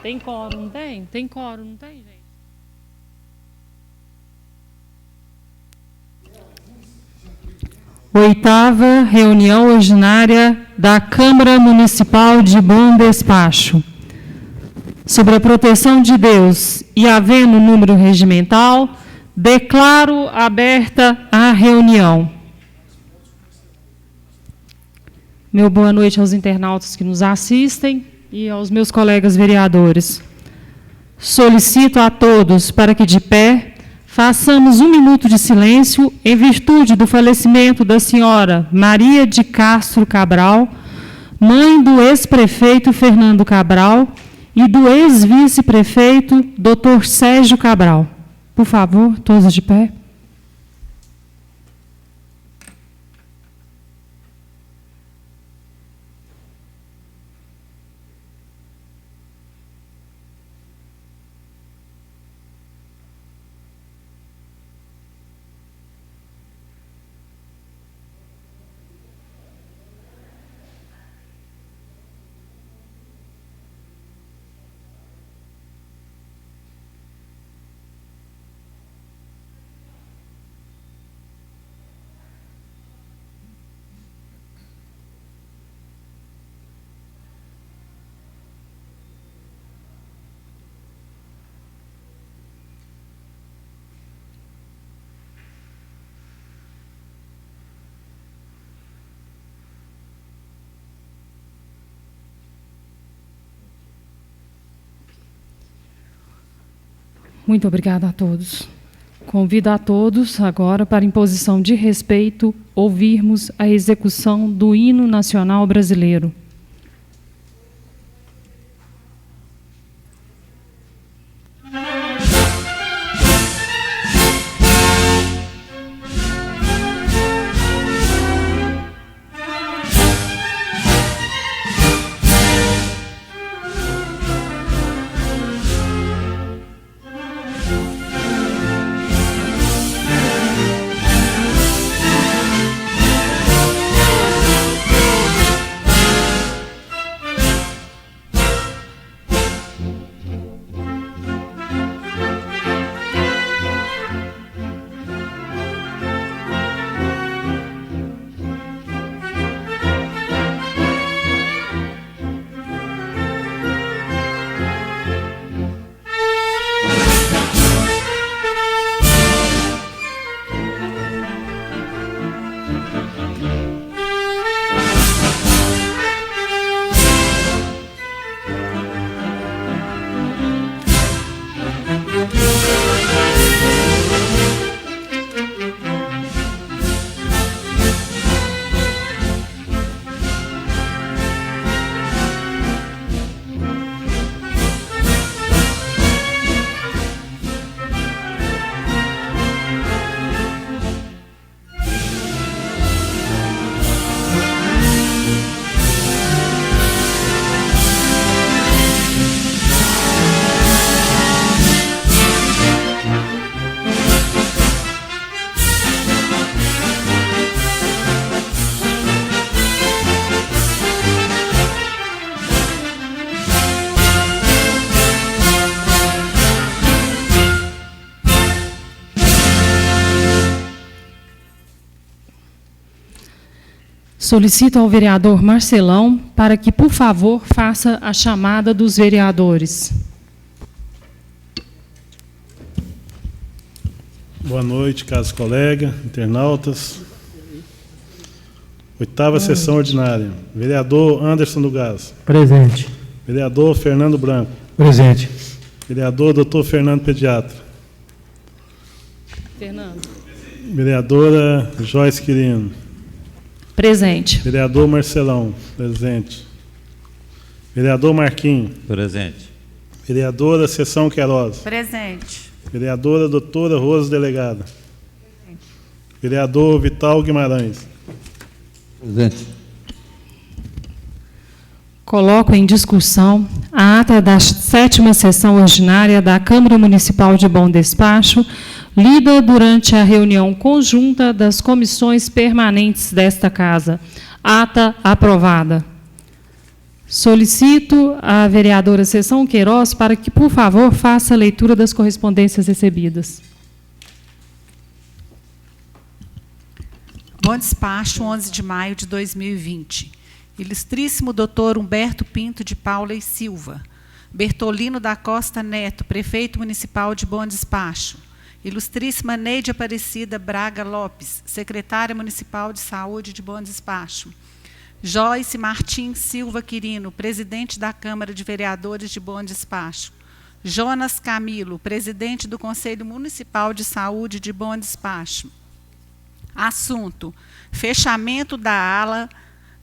Tem quórum, não tem? Tem quórum, não tem, gente? Oitava reunião ordinária da Câmara Municipal de Bom Despacho. Sobre a proteção de Deus e havendo número regimental, declaro aberta a reunião. Meu boa noite aos internautas que nos assistem e aos meus colegas vereadores. Solicito a todos para que, de pé, façamos 1 minuto de silêncio em virtude do falecimento da senhora Maria de Castro Cabral, mãe do ex-prefeito Fernando Cabral e do ex-vice-prefeito Dr. Sérgio Cabral. Por favor, todos de pé. Muito obrigada a todos. Convido a todos agora para, em posição de respeito, ouvirmos a execução do Hino Nacional Brasileiro. Solicito ao vereador Marcelão para que, por favor, faça a chamada dos vereadores. Boa noite, caros colegas, internautas. Oitava sessão ordinária. Vereador Anderson do Gás. Presente. Vereador Fernando Branco. Presente. Vereador Dr. Fernando Pediatra. Fernando. Vereadora Joyce Quirino. Presente. Vereador Marcelão. Presente. Vereador Marquinhos. Presente. Vereadora Sessão Queiroz. Presente. Vereadora doutora Rosa Delegada. Vereador Vital Guimarães. Presente. Coloco em discussão a ata da 7ª sessão ordinária da Câmara Municipal de Bom Despacho, lida durante a reunião conjunta das comissões permanentes desta Casa. Ata aprovada. Solicito à vereadora Sessão Queiroz para que, por favor, faça a leitura das correspondências recebidas. Bom despacho, 11 de maio de 2020. Ilustríssimo doutor Humberto Pinto de Paula e Silva. Bertolino da Costa Neto, prefeito municipal de Bom Despacho. Ilustríssima Neide Aparecida Braga Lopes, secretária municipal de saúde de Bom Despacho. Joyce Martins Silva Quirino, presidente da Câmara de Vereadores de Bom Despacho. Jonas Camilo, presidente do Conselho Municipal de Saúde de Bom Despacho. Assunto: fechamento da ala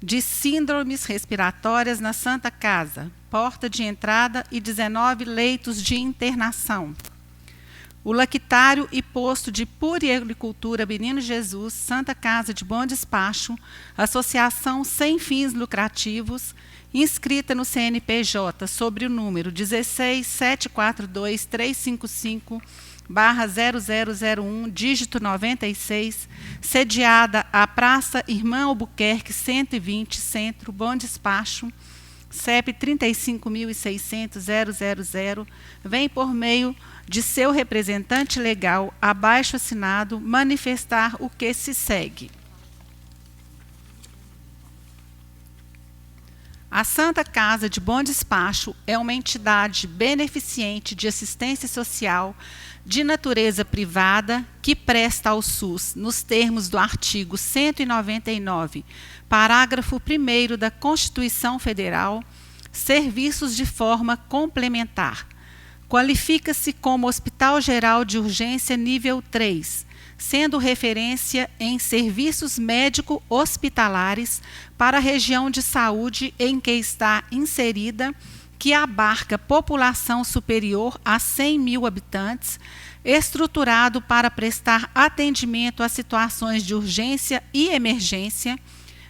de síndromes respiratórias na Santa Casa, porta de entrada e 19 leitos de internação. O lactário e posto de puericultura Menino Jesus, Santa Casa de Bom Despacho, associação sem fins lucrativos, inscrita no CNPJ sobre o número 167423550/0001, dígito 96, sediada à Praça Irmã Albuquerque 120, Centro, Bom Despacho, CEP 35.600.000, vem por meio de seu representante legal, abaixo assinado, manifestar o que se segue. A Santa Casa de Bom Despacho é uma entidade beneficente de assistência social de natureza privada que presta ao SUS, nos termos do artigo 199, parágrafo 1º da Constituição Federal, serviços de forma complementar. Qualifica-se como Hospital Geral de Urgência nível 3, sendo referência em serviços médico-hospitalares para a região de saúde em que está inserida, que abarca população superior a 100 mil habitantes, estruturado para prestar atendimento a situações de urgência e emergência,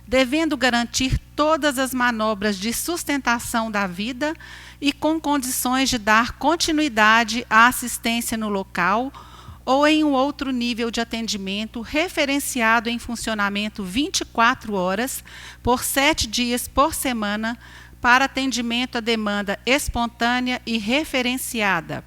devendo garantir todas as manobras de sustentação da vida e com condições de dar continuidade à assistência no local ou em um outro nível de atendimento referenciado em funcionamento 24 horas por 7 dias por semana para atendimento à demanda espontânea e referenciada.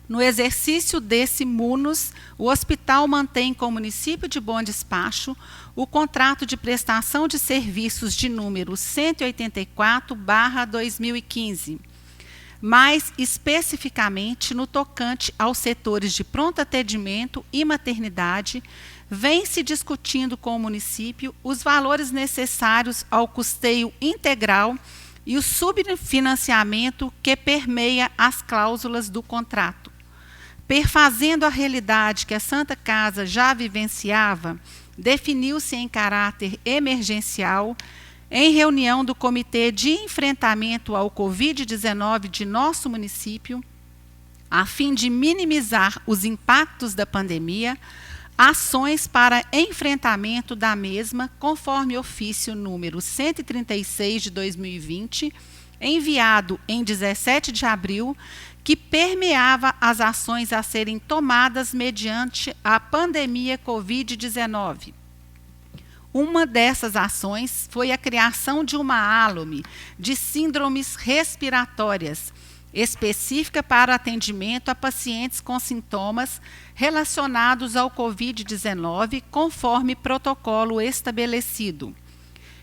No exercício desse MUNOS, o hospital mantém com o município de Bom Despacho o contrato de prestação de serviços de número 184/2015, mais especificamente no tocante aos setores de pronto atendimento e maternidade, vem se discutindo com o município os valores necessários ao custeio integral e o subfinanciamento que permeia as cláusulas do contrato. Perfazendo a realidade que a Santa Casa já vivenciava, definiu-se em caráter emergencial, em reunião do Comitê de Enfrentamento ao Covid-19 de nosso município, a fim de minimizar os impactos da pandemia, ações para enfrentamento da mesma, conforme ofício número 136 de 2020, enviado em 17 de abril, que permeava as ações a serem tomadas mediante a pandemia Covid-19. Uma dessas ações foi a criação de uma ALOME de síndromes respiratórias, específica para atendimento a pacientes com sintomas relacionados ao Covid-19, conforme protocolo estabelecido.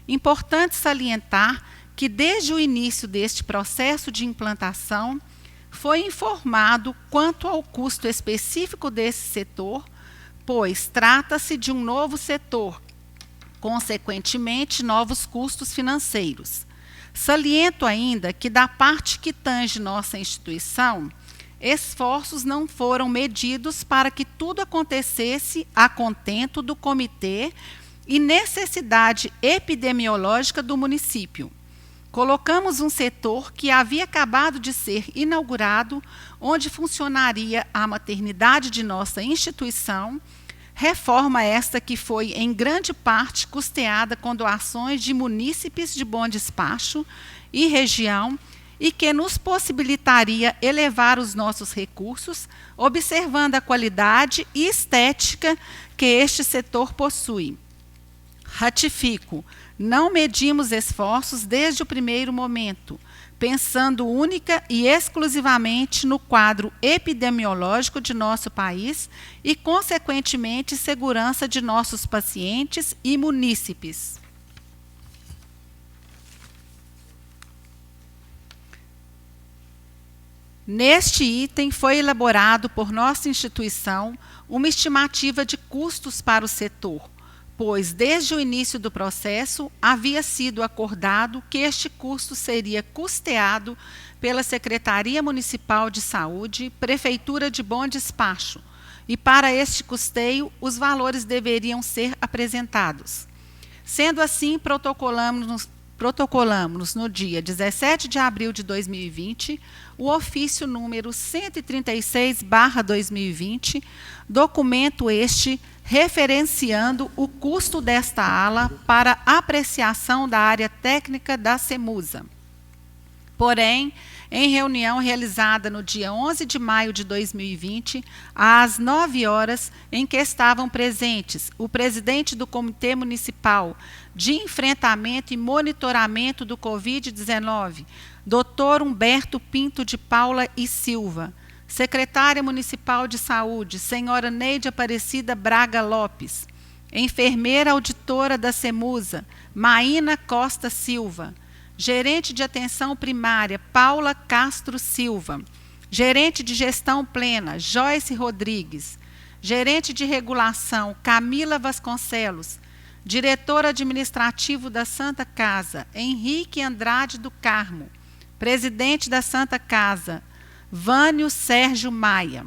Importante salientar que, desde o início deste processo de implantação, foi informado quanto ao custo específico desse setor, pois trata-se de um novo setor, consequentemente, novos custos financeiros. Saliento ainda que, da parte que tange nossa instituição, esforços não foram medidos para que tudo acontecesse a contento do comitê e necessidade epidemiológica do município. Colocamos um setor que havia acabado de ser inaugurado, onde funcionaria a maternidade de nossa instituição, reforma esta que foi em grande parte custeada com doações de munícipes de Bom Despacho e região e que nos possibilitaria elevar os nossos recursos, observando a qualidade e estética que este setor possui. Ratifico, não medimos esforços desde o primeiro momento, pensando única e exclusivamente no quadro epidemiológico de nosso país e, consequentemente, segurança de nossos pacientes e munícipes. Neste item, foi elaborado por nossa instituição uma estimativa de custos para o setor, pois, desde o início do processo, havia sido acordado que este custo seria custeado pela Secretaria Municipal de Saúde, Prefeitura de Bom Despacho, e para este custeio, os valores deveriam ser apresentados. Sendo assim, protocolamos no dia 17 de abril de 2020, o ofício número 136/2020, documento este referenciando o custo desta ala para apreciação da área técnica da CEMUSA. Porém, em reunião realizada no dia 11 de maio de 2020, às 9 horas, em que estavam presentes o presidente do Comitê Municipal de Enfrentamento e Monitoramento do Covid-19, Dr. Humberto Pinto de Paula e Silva, secretária municipal de saúde, senhora Neide Aparecida Braga Lopes, enfermeira auditora da CEMUSA, Maína Costa Silva, gerente de atenção primária, Paula Castro Silva, gerente de gestão plena, Joyce Rodrigues, gerente de regulação, Camila Vasconcelos, diretor administrativo da Santa Casa, Henrique Andrade do Carmo, presidente da Santa Casa, Vânio Sérgio Maia.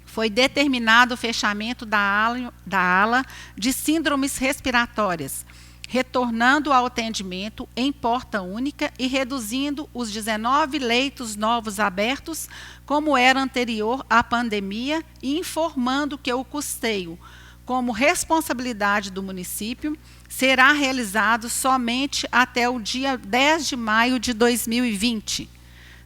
Foi determinado o fechamento da ala de síndromes respiratórias, retornando ao atendimento em porta única e reduzindo os 19 leitos novos abertos, como era anterior à pandemia, e informando que o custeio, como responsabilidade do município, será realizado somente até o dia 10 de maio de 2020.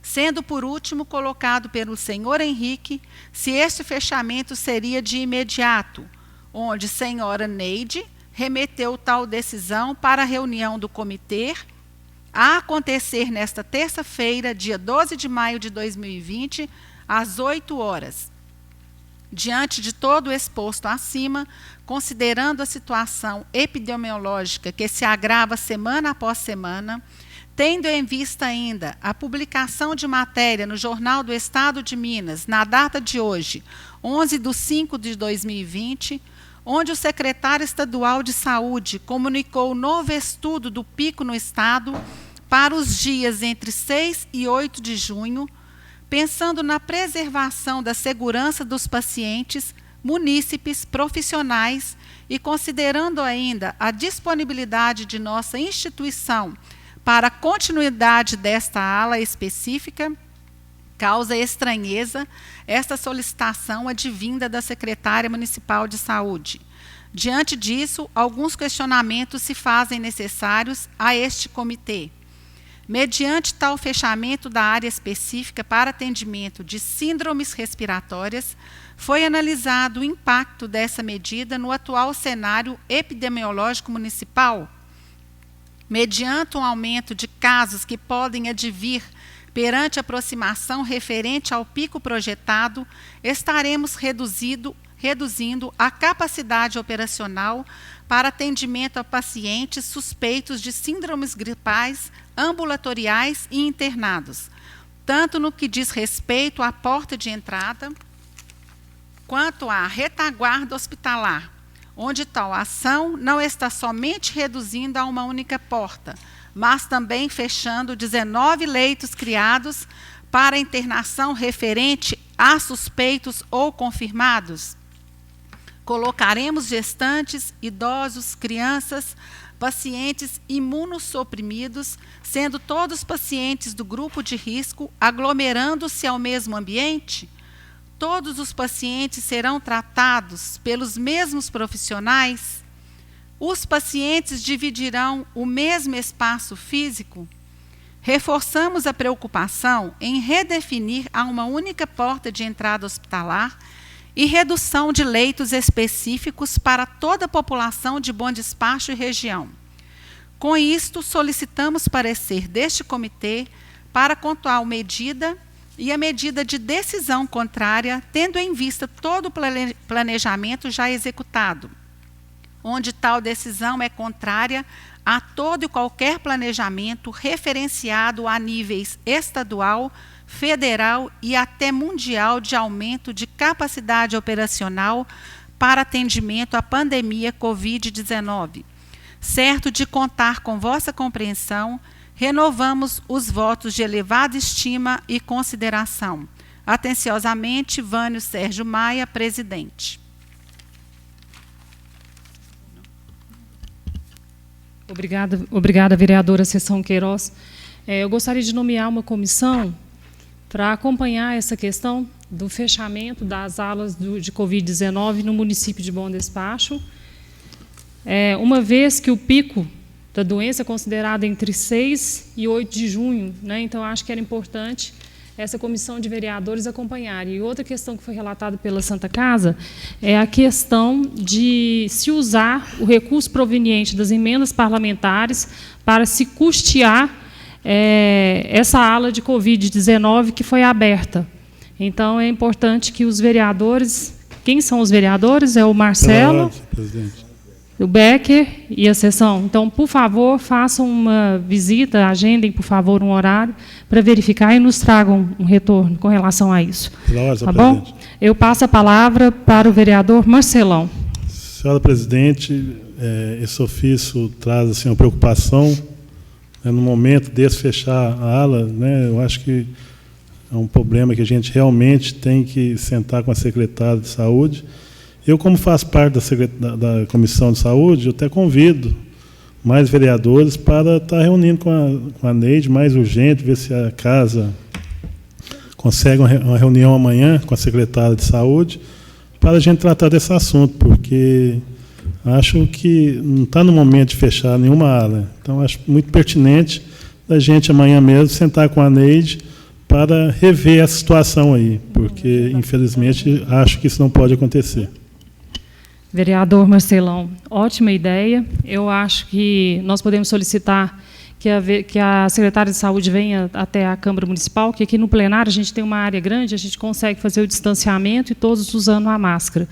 Sendo, por último, colocado pelo senhor Henrique se este fechamento seria de imediato, onde senhora Neide remeteu tal decisão para a reunião do comitê a acontecer nesta terça-feira, dia 12 de maio de 2020, às 8 horas. Diante de todo o exposto acima, considerando a situação epidemiológica que se agrava semana após semana, tendo em vista ainda a publicação de matéria no Jornal do Estado de Minas, na data de hoje, 11/5/2020, onde o secretário estadual de Saúde comunicou o novo estudo do pico no estado para os dias entre 6 e 8 de junho, pensando na preservação da segurança dos pacientes, munícipes, profissionais e considerando ainda a disponibilidade de nossa instituição para a continuidade desta ala específica, causa estranheza esta solicitação advinda da secretária municipal de saúde. Diante disso, alguns questionamentos se fazem necessários a este comitê. Mediante tal fechamento da área específica para atendimento de síndromes respiratórias, foi analisado o impacto dessa medida no atual cenário epidemiológico municipal, mediante um aumento de casos que podem advir perante a aproximação referente ao pico projetado, estaremos reduzindo a capacidade operacional para atendimento a pacientes suspeitos de síndromes gripais, ambulatoriais e internados, tanto no que diz respeito à porta de entrada, quanto à retaguarda hospitalar, onde tal ação não está somente reduzindo a uma única porta, mas também fechando 19 leitos criados para internação referente a suspeitos ou confirmados. Colocaremos gestantes, idosos, crianças, pacientes imunossuprimidos, sendo todos pacientes do grupo de risco, aglomerando-se ao mesmo ambiente? Todos os pacientes serão tratados pelos mesmos profissionais? Os pacientes dividirão o mesmo espaço físico? Reforçamos a preocupação em redefinir a uma única porta de entrada hospitalar e redução de leitos específicos para toda a população de Bom Despacho e região. Com isto, solicitamos parecer deste comitê para quantual medida e a medida de decisão contrária, tendo em vista todo o planejamento já executado, onde tal decisão é contrária a todo e qualquer planejamento referenciado a níveis estadual, federal e até mundial de aumento de capacidade operacional para atendimento à pandemia Covid-19. Certo de contar com vossa compreensão, renovamos os votos de elevada estima e consideração. Atenciosamente, Vânio Sérgio Maia, presidente. Obrigada, vereadora Seção Queiroz. Eu gostaria de nomear uma comissão para acompanhar essa questão do fechamento das alas de Covid-19 no município de Bom Despacho, uma vez que o pico da doença é considerado entre 6 e 8 de junho, né? Então, acho que era importante essa comissão de vereadores acompanhar. E outra questão que foi relatada pela Santa Casa é a questão de se usar o recurso proveniente das emendas parlamentares para se custear essa ala de Covid-19 que foi aberta. Então, é importante que os vereadores... Quem são os vereadores? É o Marcelo, o Becker e a sessão. Então, por favor, façam uma visita, agendem, por favor, um horário para verificar e nos tragam um retorno com relação a isso. Tá bom? Eu passo a palavra para o vereador Marcelão. Senhora presidente, esse ofício traz assim, uma preocupação, no momento desse fechar a ala, né, eu acho que é um problema que a gente realmente tem que sentar com a secretária de saúde. Eu, como faço parte da Comissão de Saúde, eu até convido mais vereadores para estar reunindo com a Neide, mais urgente, ver se a casa consegue uma reunião amanhã com a secretária de Saúde, para a gente tratar desse assunto, porque acho que não está no momento de fechar nenhuma ala. Então, acho muito pertinente a gente amanhã mesmo sentar com a Neide para rever essa situação aí, porque, infelizmente, acho que isso não pode acontecer. Vereador Marcelão, ótima ideia. Eu acho que nós podemos solicitar que a secretária de Saúde venha até a Câmara Municipal, que aqui no plenário a gente tem uma área grande, a gente consegue fazer o distanciamento e todos usando a máscara.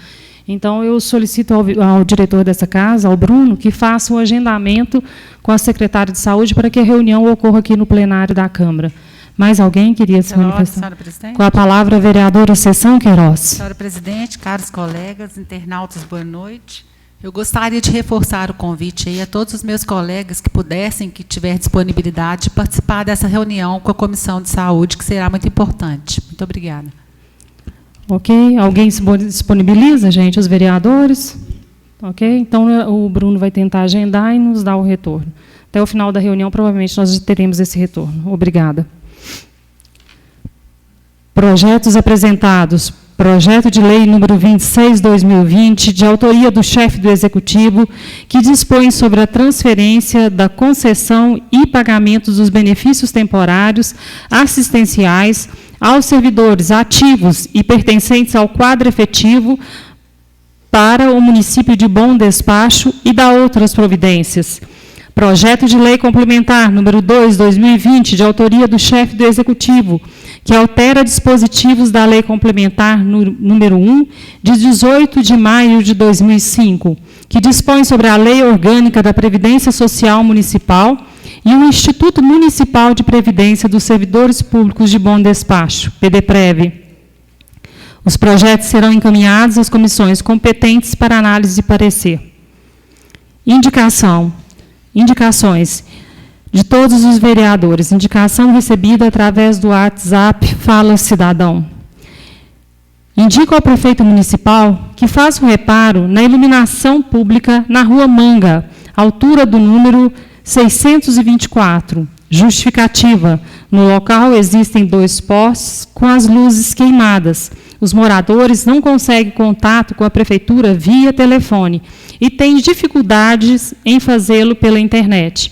Então, eu solicito ao diretor dessa casa, ao Bruno, que faça o agendamento com a secretária de Saúde para que a reunião ocorra aqui no plenário da Câmara. Mais alguém queria se manifestar? Senhora presidente. Com a palavra, a vereadora Seção Queiroz. Senhora presidente, caros colegas, internautas, boa noite. Eu gostaria de reforçar o convite aí a todos os meus colegas que pudessem, que tiver disponibilidade, de participar dessa reunião com a Comissão de Saúde, que será muito importante. Muito obrigada. Ok. Alguém se disponibiliza, gente? Os vereadores? Ok. Então, o Bruno vai tentar agendar e nos dar o retorno. Até o final da reunião, provavelmente, nós teremos esse retorno. Obrigada. Projetos apresentados. Projeto de lei número 26/2020, de autoria do chefe do Executivo, que dispõe sobre a transferência da concessão e pagamento dos benefícios temporários assistenciais aos servidores ativos e pertencentes ao quadro efetivo para o município de Bom Despacho e da outras providências. Projeto de lei complementar número 2/2020, de autoria do chefe do Executivo, que altera dispositivos da Lei Complementar número 1, de 18 de maio de 2005, que dispõe sobre a Lei Orgânica da Previdência Social Municipal e o Instituto Municipal de Previdência dos Servidores Públicos de Bom Despacho, PDPREV. Os projetos serão encaminhados às comissões competentes para análise e parecer. Indicações de todos os vereadores. Indicação recebida através do WhatsApp Fala Cidadão. Indico ao prefeito municipal que faça o reparo na iluminação pública na Rua Manga, altura do número 624. Justificativa. No local existem 2 postes com as luzes queimadas. Os moradores não conseguem contato com a prefeitura via telefone e têm dificuldades em fazê-lo pela internet.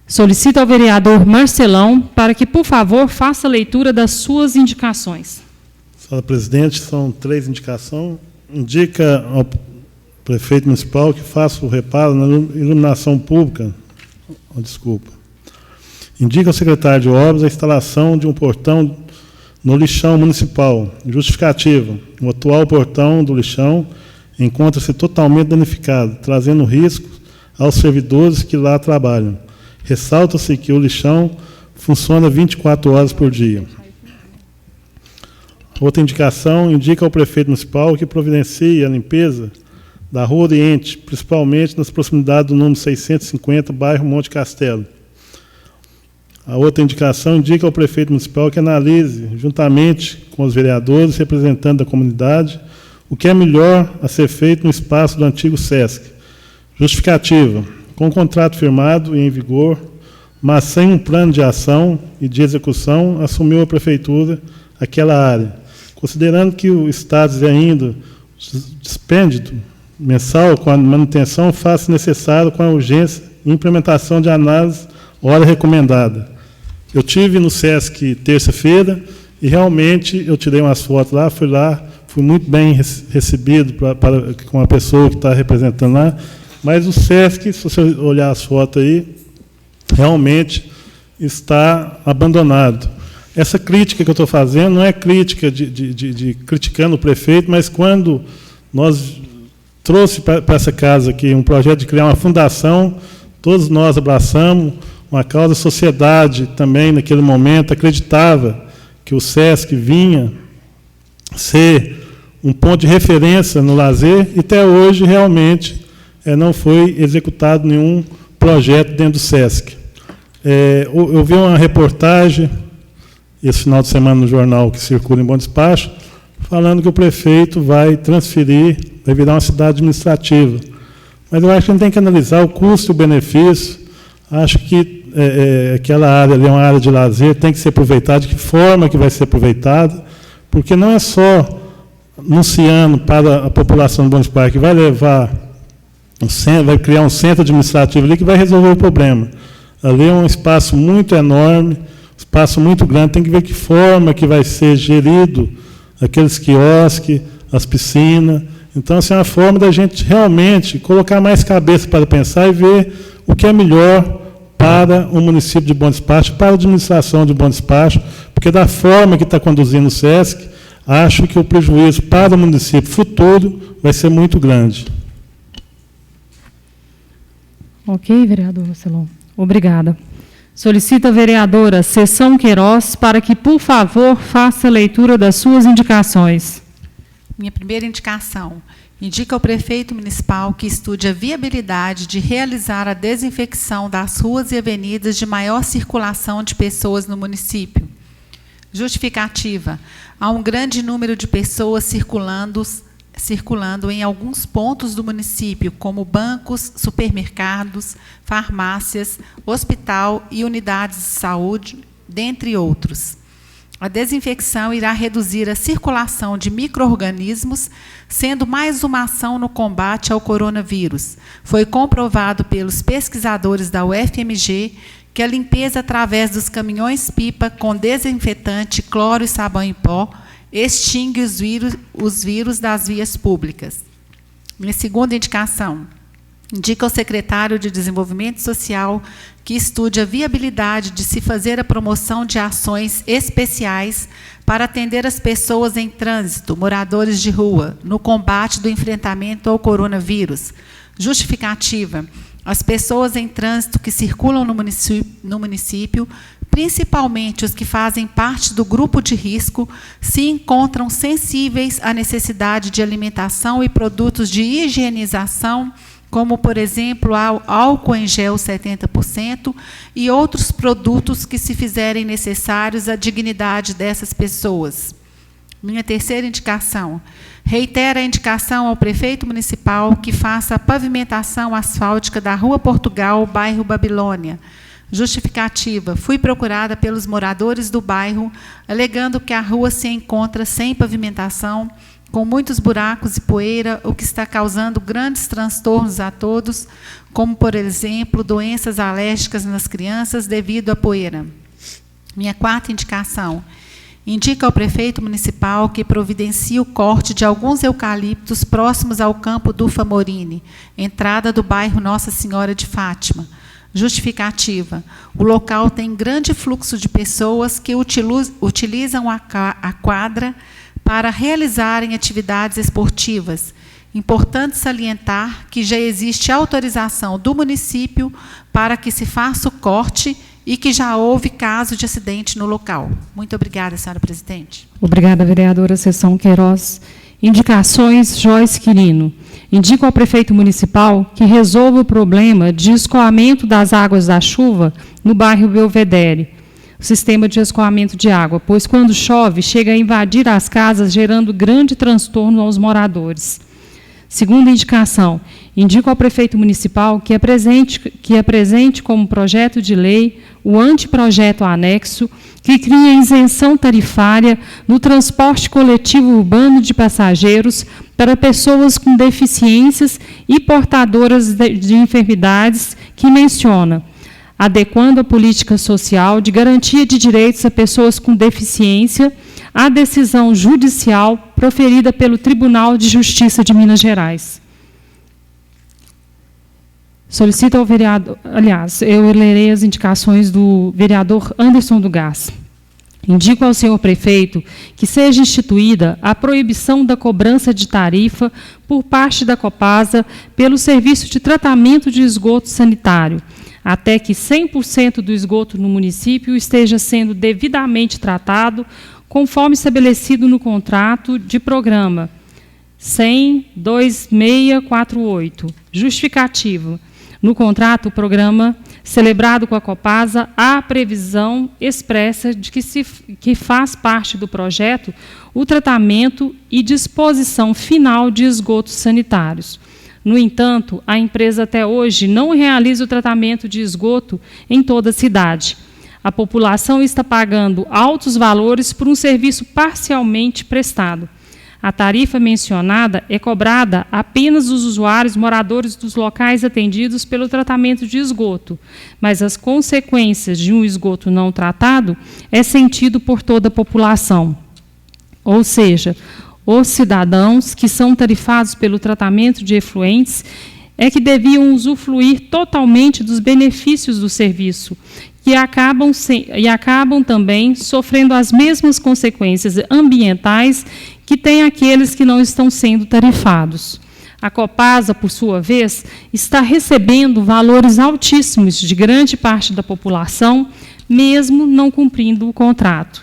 Solicito ao vereador Marcelão para que, por favor, faça a leitura das suas indicações. Fala, presidente, são 3 indicações. Indica ao prefeito municipal que faça o reparo na iluminação pública. Desculpa. Indica ao secretário de obras a instalação de um portão no lixão municipal. Justificativa. O atual portão do lixão encontra-se totalmente danificado, trazendo riscos aos servidores que lá trabalham. Ressalta-se que o lixão funciona 24 horas por dia. Outra indicação, indica ao prefeito municipal que providencie a limpeza da Rua Oriente, principalmente nas proximidades do número 650, bairro Monte Castelo. A outra indicação indica ao prefeito municipal que analise, juntamente com os vereadores, representantes da comunidade, o que é melhor a ser feito no espaço do antigo SESC. Justificativa. Com o contrato firmado e em vigor, mas sem um plano de ação e de execução, assumiu a prefeitura aquela área. Considerando que o Estado ainda dispêndio mensal com a manutenção, faz necessário com a urgência e implementação de análise hora recomendada. Eu tive no SESC terça-feira e realmente eu tirei umas fotos lá, fui muito bem recebido com a pessoa que está representando lá, mas o SESC, se você olhar as fotos aí, realmente está abandonado. Essa crítica que eu estou fazendo não é crítica de criticando o prefeito, mas quando nós trouxe para essa casa aqui um projeto de criar uma fundação, todos nós abraçamos uma causa, a sociedade também, naquele momento, acreditava que o SESC vinha ser um ponto de referência no lazer, e até hoje, realmente, não foi executado nenhum projeto dentro do SESC. Eu vi uma reportagem esse final de semana no jornal que circula em Bom Despacho, falando que o prefeito vai transferir, vai virar uma cidade administrativa. Mas eu acho que a gente tem que analisar o custo e o benefício. Acho que aquela área ali é uma área de lazer, tem que ser aproveitada, de que forma que vai ser aproveitada, porque não é só anunciando para a população do Bom Despacho que vai levar, vai criar um centro administrativo ali que vai resolver o problema. Ali é um espaço muito enorme, espaço muito grande, tem que ver que forma que vai ser gerido aqueles quiosques, as piscinas. Então, assim, é uma forma da gente realmente colocar mais cabeça para pensar e ver o que é melhor para o município de Bom Despacho, para a administração de Bom Despacho, porque da forma que está conduzindo o SESC, acho que o prejuízo para o município futuro vai ser muito grande. Ok, vereador Marcelão. Obrigada. Solicito a vereadora Cessão Queiroz para que, por favor, faça a leitura das suas indicações. Minha primeira indicação. Indica ao prefeito municipal que estude a viabilidade de realizar a desinfecção das ruas e avenidas de maior circulação de pessoas no município. Justificativa. Há um grande número de pessoas circulando em alguns pontos do município, como bancos, supermercados, farmácias, hospital e unidades de saúde, dentre outros. A desinfecção irá reduzir a circulação de micro-organismos, sendo mais uma ação no combate ao coronavírus. Foi comprovado pelos pesquisadores da UFMG que a limpeza através dos caminhões-pipa com desinfetante, cloro e sabão em pó extingue os vírus das vias públicas. Minha segunda indicação. Indica ao secretário de Desenvolvimento Social que estude a viabilidade de se fazer a promoção de ações especiais para atender as pessoas em trânsito, moradores de rua, no combate do enfrentamento ao coronavírus. Justificativa. As pessoas em trânsito que circulam no município, principalmente os que fazem parte do grupo de risco, se encontram sensíveis à necessidade de alimentação e produtos de higienização, como, por exemplo, álcool em gel 70% e outros produtos que se fizerem necessários à dignidade dessas pessoas. Minha terceira indicação. Reitera a indicação ao prefeito municipal que faça a pavimentação asfáltica da Rua Portugal, bairro Babilônia. Justificativa. Fui procurada pelos moradores do bairro, alegando que a rua se encontra sem pavimentação, com muitos buracos e poeira, o que está causando grandes transtornos a todos, como, por exemplo, doenças alérgicas nas crianças devido à poeira. Minha quarta indicação. Indica ao prefeito municipal que providencie o corte de alguns eucaliptos próximos ao campo do Famorini, entrada do bairro Nossa Senhora de Fátima. Justificativa: o local tem grande fluxo de pessoas que utilizam a quadra para realizarem atividades esportivas. Importante salientar que já existe autorização do município para que se faça o corte e que já houve caso de acidente no local. Muito obrigada, senhora presidente. Obrigada, vereadora Sessão Queiroz. Indicações, Joyce Quirino. Indico ao prefeito municipal que resolva o problema de escoamento das águas da chuva no bairro Belvedere, o sistema de escoamento de água, pois quando chove chega a invadir as casas, gerando grande transtorno aos moradores. Segunda indicação, indico ao prefeito municipal que apresente como projeto de lei o anteprojeto anexo que cria isenção tarifária no transporte coletivo urbano de passageiros para pessoas com deficiências e portadoras de enfermidades, que menciona: adequando a política social de garantia de direitos a pessoas com deficiência à decisão judicial proferida pelo Tribunal de Justiça de Minas Gerais. Solicito ao vereador, aliás, eu lerei as indicações do vereador Anderson do Gás. Indico ao senhor prefeito que seja instituída a proibição da cobrança de tarifa por parte da Copasa pelo serviço de tratamento de esgoto sanitário, até que 100% do esgoto no município esteja sendo devidamente tratado, conforme estabelecido no contrato de programa 100-2648. Justificativa: no contrato, o programa celebrado com a Copasa, há a previsão expressa de que faz parte do projeto o tratamento e disposição final de esgotos sanitários. No entanto, a empresa até hoje não realiza o tratamento de esgoto em toda a cidade. A população está pagando altos valores por um serviço parcialmente prestado. A tarifa mencionada é cobrada apenas dos usuários moradores dos locais atendidos pelo tratamento de esgoto, mas as consequências de um esgoto não tratado é sentido por toda a população. Ou seja, os cidadãos que são tarifados pelo tratamento de efluentes é que deviam usufruir totalmente dos benefícios do serviço, que acabam também sofrendo as mesmas consequências ambientais que têm aqueles que não estão sendo tarifados. A Copasa, por sua vez, está recebendo valores altíssimos de grande parte da população, mesmo não cumprindo o contrato.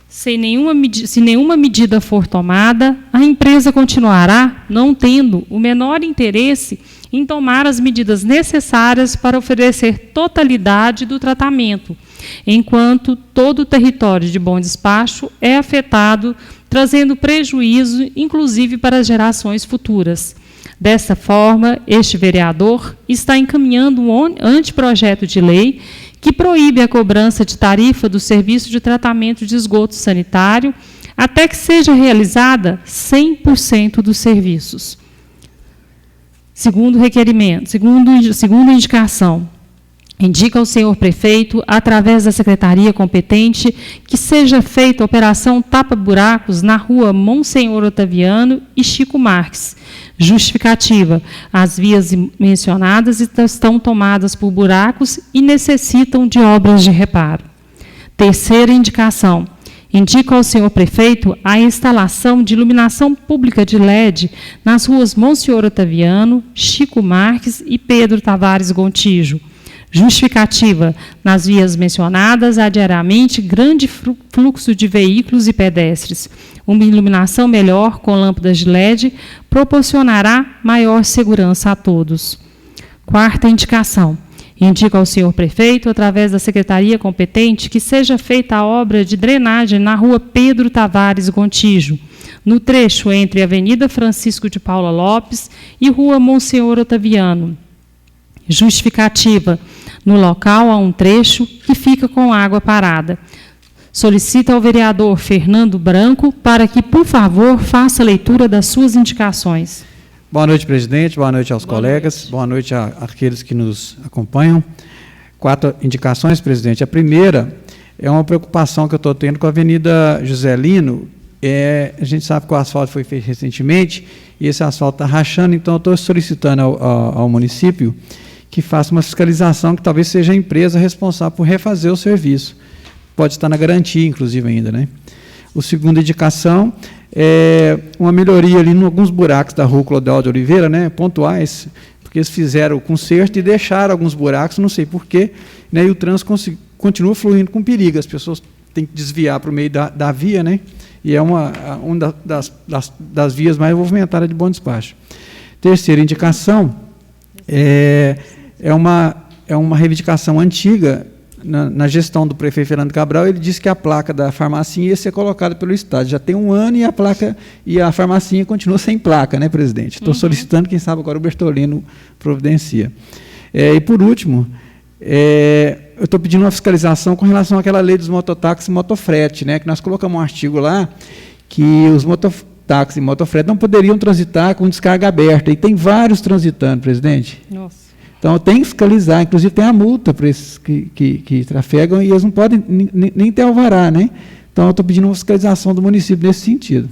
Se nenhuma medida for tomada, a empresa continuará não tendo o menor interesse em tomar as medidas necessárias para oferecer totalidade do tratamento, enquanto todo o território de Bom Despacho é afetado, trazendo prejuízo, inclusive para as gerações futuras. Desta forma, este vereador está encaminhando um anteprojeto de lei que proíbe a cobrança de tarifa do serviço de tratamento de esgoto sanitário até que seja realizada 100% dos serviços. Segundo requerimento, segunda indicação, indica ao senhor prefeito, através da secretaria competente, que seja feita a operação tapa-buracos na rua Monsenhor Otaviano e Chico Marques. Justificativa: as vias mencionadas estão tomadas por buracos e necessitam de obras de reparo. Terceira indicação, indica ao senhor prefeito a instalação de iluminação pública de LED nas ruas Monsenhor Otaviano, Chico Marques e Pedro Tavares Gontijo. Justificativa: nas vias mencionadas há diariamente grande fluxo de veículos e pedestres. Uma iluminação melhor com lâmpadas de LED proporcionará maior segurança a todos. Quarta indicação, indica ao senhor prefeito, através da secretaria competente, que seja feita a obra de drenagem na rua Pedro Tavares Gontijo, no trecho entre a Avenida Francisco de Paula Lopes e rua Monsenhor Otaviano. Justificativa: no local há um trecho que fica com água parada. Solicita ao vereador Fernando Branco para que, por favor, faça a leitura das suas indicações. Boa noite, presidente. Boa noite aos colegas. Boa noite àqueles que nos acompanham. 4 indicações, presidente. A primeira é uma preocupação que eu estou tendo com a Avenida Juscelino. A gente sabe que o asfalto foi feito recentemente e esse asfalto está rachando, então eu estou solicitando ao município que faça uma fiscalização, que talvez seja a empresa responsável por refazer o serviço. Pode estar na garantia, inclusive, ainda, né? A segunda indicação é uma melhoria ali em alguns buracos da rua Clodoaldo de Oliveira, né, pontuais, porque eles fizeram o conserto e deixaram alguns buracos, não sei porquê, né, e o trânsito continua fluindo com perigo, as pessoas têm que desviar para o meio da via, né, e é uma das vias mais movimentadas de Bom Despacho. Terceira indicação é uma reivindicação antiga. Na gestão do prefeito Fernando Cabral, ele disse que a placa da farmacinha ia ser colocada pelo Estado. Já tem 1 ano e a farmacinha continua sem placa, né, presidente? Estou solicitando, quem sabe agora o Bertolino providencia. E, por último, eu estou pedindo uma fiscalização com relação àquela lei dos mototáxis e motofrete, né, que nós colocamos um artigo lá que os mototáxis e motofrete não poderiam transitar com descarga aberta. E tem vários transitando, presidente. Nossa. Então, tem que fiscalizar, inclusive tem a multa para esses que trafegam e eles não podem nem ter alvará, né? Então, eu estou pedindo uma fiscalização do município nesse sentido,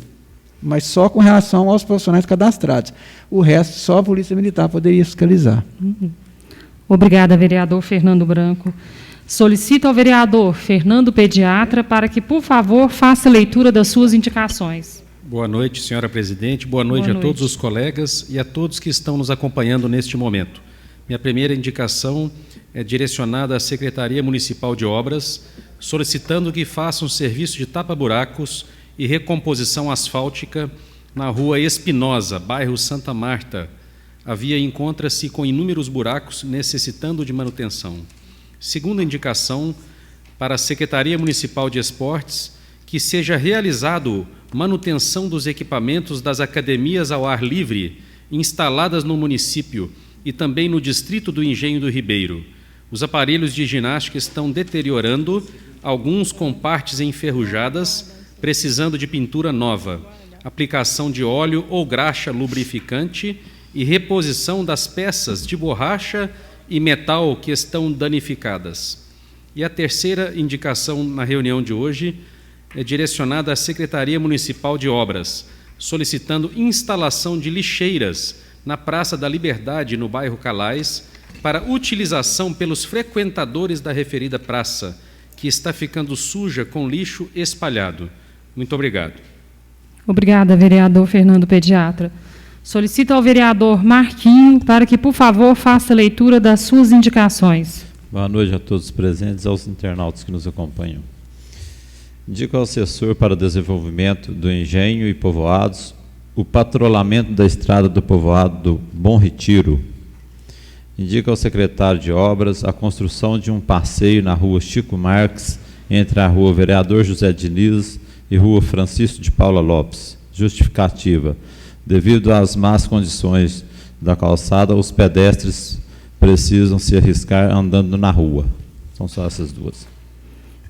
mas só com relação aos profissionais cadastrados. O resto, só a Polícia Militar poderia fiscalizar. Obrigada, vereador Fernando Branco. Solicito ao vereador Fernando Pediatra para que, por favor, faça a leitura das suas indicações. Boa noite, senhora presidente. Boa noite a todos os colegas e a todos que estão nos acompanhando neste momento. Minha primeira indicação é direcionada à Secretaria Municipal de Obras, solicitando que faça um serviço de tapa-buracos e recomposição asfáltica na rua Espinosa, bairro Santa Marta. A via encontra-se com inúmeros buracos necessitando de manutenção. Segunda indicação, para a Secretaria Municipal de Esportes, que seja realizado manutenção dos equipamentos das academias ao ar livre instaladas no município e também no distrito do Engenho do Ribeiro. Os aparelhos de ginástica estão deteriorando, alguns com partes enferrujadas, precisando de pintura nova, aplicação de óleo ou graxa lubrificante e reposição das peças de borracha e metal que estão danificadas. E a terceira indicação na reunião de hoje é direcionada à Secretaria Municipal de Obras, solicitando instalação de lixeiras na Praça da Liberdade, no bairro Calais, para utilização pelos frequentadores da referida praça, que está ficando suja com lixo espalhado. Muito obrigado. Obrigada, vereador Fernando Pediatra. Solicito ao vereador Marquinho para que, por favor, faça a leitura das suas indicações. Boa noite a todos os presentes e aos internautas que nos acompanham. Indico ao assessor para o desenvolvimento do engenho e povoados o patrulhamento da estrada do povoado do Bom Retiro. Indica ao secretário de Obras a construção de um passeio na rua Chico Marques, entre a rua Vereador José Diniz e rua Francisco de Paula Lopes. Justificativa: devido às más condições da calçada, os pedestres precisam se arriscar andando na rua. São só essas duas.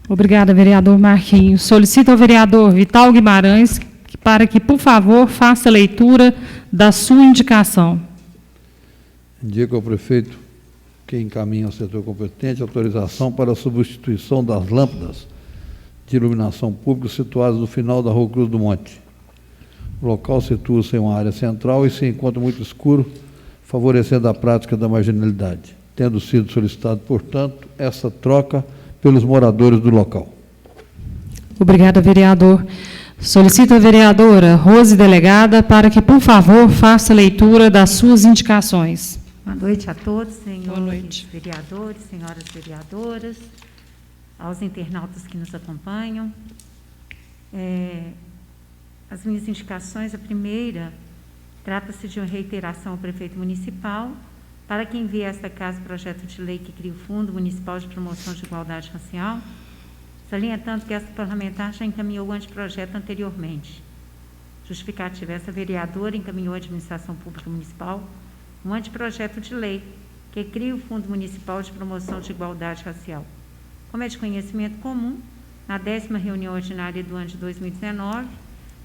Obrigada, vereador Marquinhos. Solicito ao vereador Vital Guimarães para que, por favor, faça a leitura da sua indicação. Indico ao prefeito que encaminha ao setor competente autorização para a substituição das lâmpadas de iluminação pública situadas no final da Rua Cruz do Monte. O local situa-se em uma área central e se encontra muito escuro, favorecendo a prática da marginalidade, tendo sido solicitado, portanto, essa troca pelos moradores do local. Obrigada, vereador. Solicito a vereadora Rose Delegada para que, por favor, faça a leitura das suas indicações. Boa noite a todos, senhores vereadores, senhoras vereadoras, aos internautas que nos acompanham. As minhas indicações, a primeira, trata-se de uma reiteração ao prefeito municipal para que envie a esta casa o projeto de lei que cria o Fundo Municipal de Promoção de Igualdade Racial, salientando que esta parlamentar já encaminhou o anteprojeto anteriormente. Justificativa: essa vereadora encaminhou à Administração Pública Municipal um anteprojeto de lei que cria o Fundo Municipal de Promoção de Igualdade Racial. Como é de conhecimento comum, na 10ª reunião ordinária do ano de 2019,